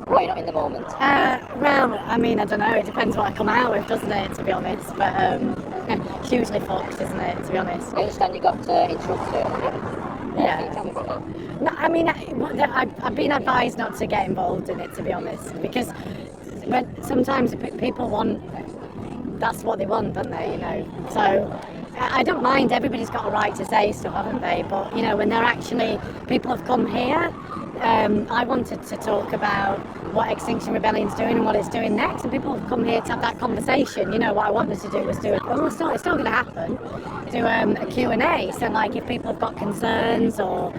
Why you're not in the moment? Well, I mean, I don't know. It depends what I come out with, doesn't it? To be honest, but it's usually fucked, isn't it? To be honest. I understand you got interrupted. Yeah. Can you tell me about it? No, I mean, I've been advised not to get involved in it, to be honest, because sometimes people want, that's what they want, don't they, you know? So I don't mind, everybody's got a right to say stuff, haven't they? But, you know, when they're actually, people have come here, I wanted to talk about what Extinction Rebellion's doing and what it's doing next, and people have come here to have that conversation. You know, what I wanted to do was it's still going to happen, do a Q&A, so like if people have got concerns or,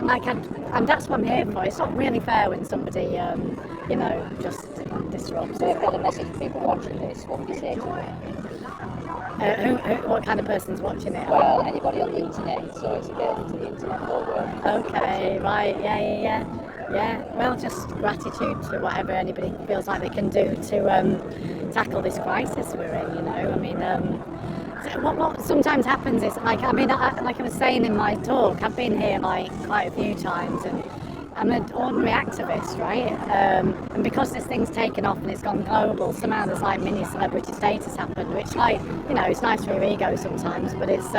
like, and that's what I'm here for. It's not really fair when somebody, you know, just disrupts. So you've got a message for people watching this, what would you say to them? What kind of person's watching it? Well, anybody on the internet, so it's available to the internet whole world. Okay, right, yeah. Well, just gratitude to whatever anybody feels like they can do to tackle this crisis we're in, you know. I mean, so what sometimes happens is, like, I mean, like I was saying in my talk, I've been here like quite a few times, and I'm an ordinary activist, right? And because this thing's taken off and it's gone global, somehow there's like mini celebrity status happened, which, like, you know, it's nice for your ego sometimes, but it's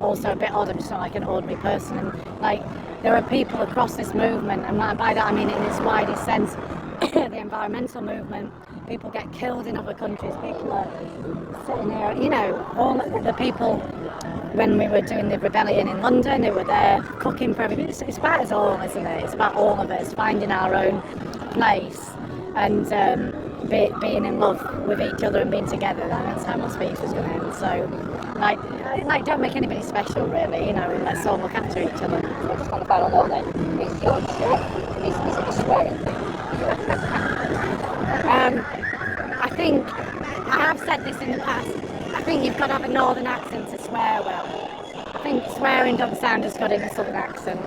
also a bit odd. I'm just not like an ordinary person, and like there are people across this movement, and by that I mean in its widest sense, the environmental movement. People get killed in other countries. People are sitting here, you know, all the people when we were doing the rebellion in London, who were there cooking for everybody. It's about us all, isn't it? It's about all of us finding our own place and being in love with each other and being together. That's how my speech was going to end. So, like, don't make anybody special, really. You know, let's all look after each other. I just want to find out then. Is your is it a swearing thing? I think I have said this in the past. I think you've got to have a northern accent to swear well. I think swearing doesn't sound as good in a southern accent.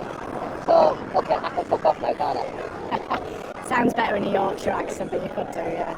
So, okay, I can fuck off now, can't I? Sounds better in a Yorkshire accent, but you could do, yeah.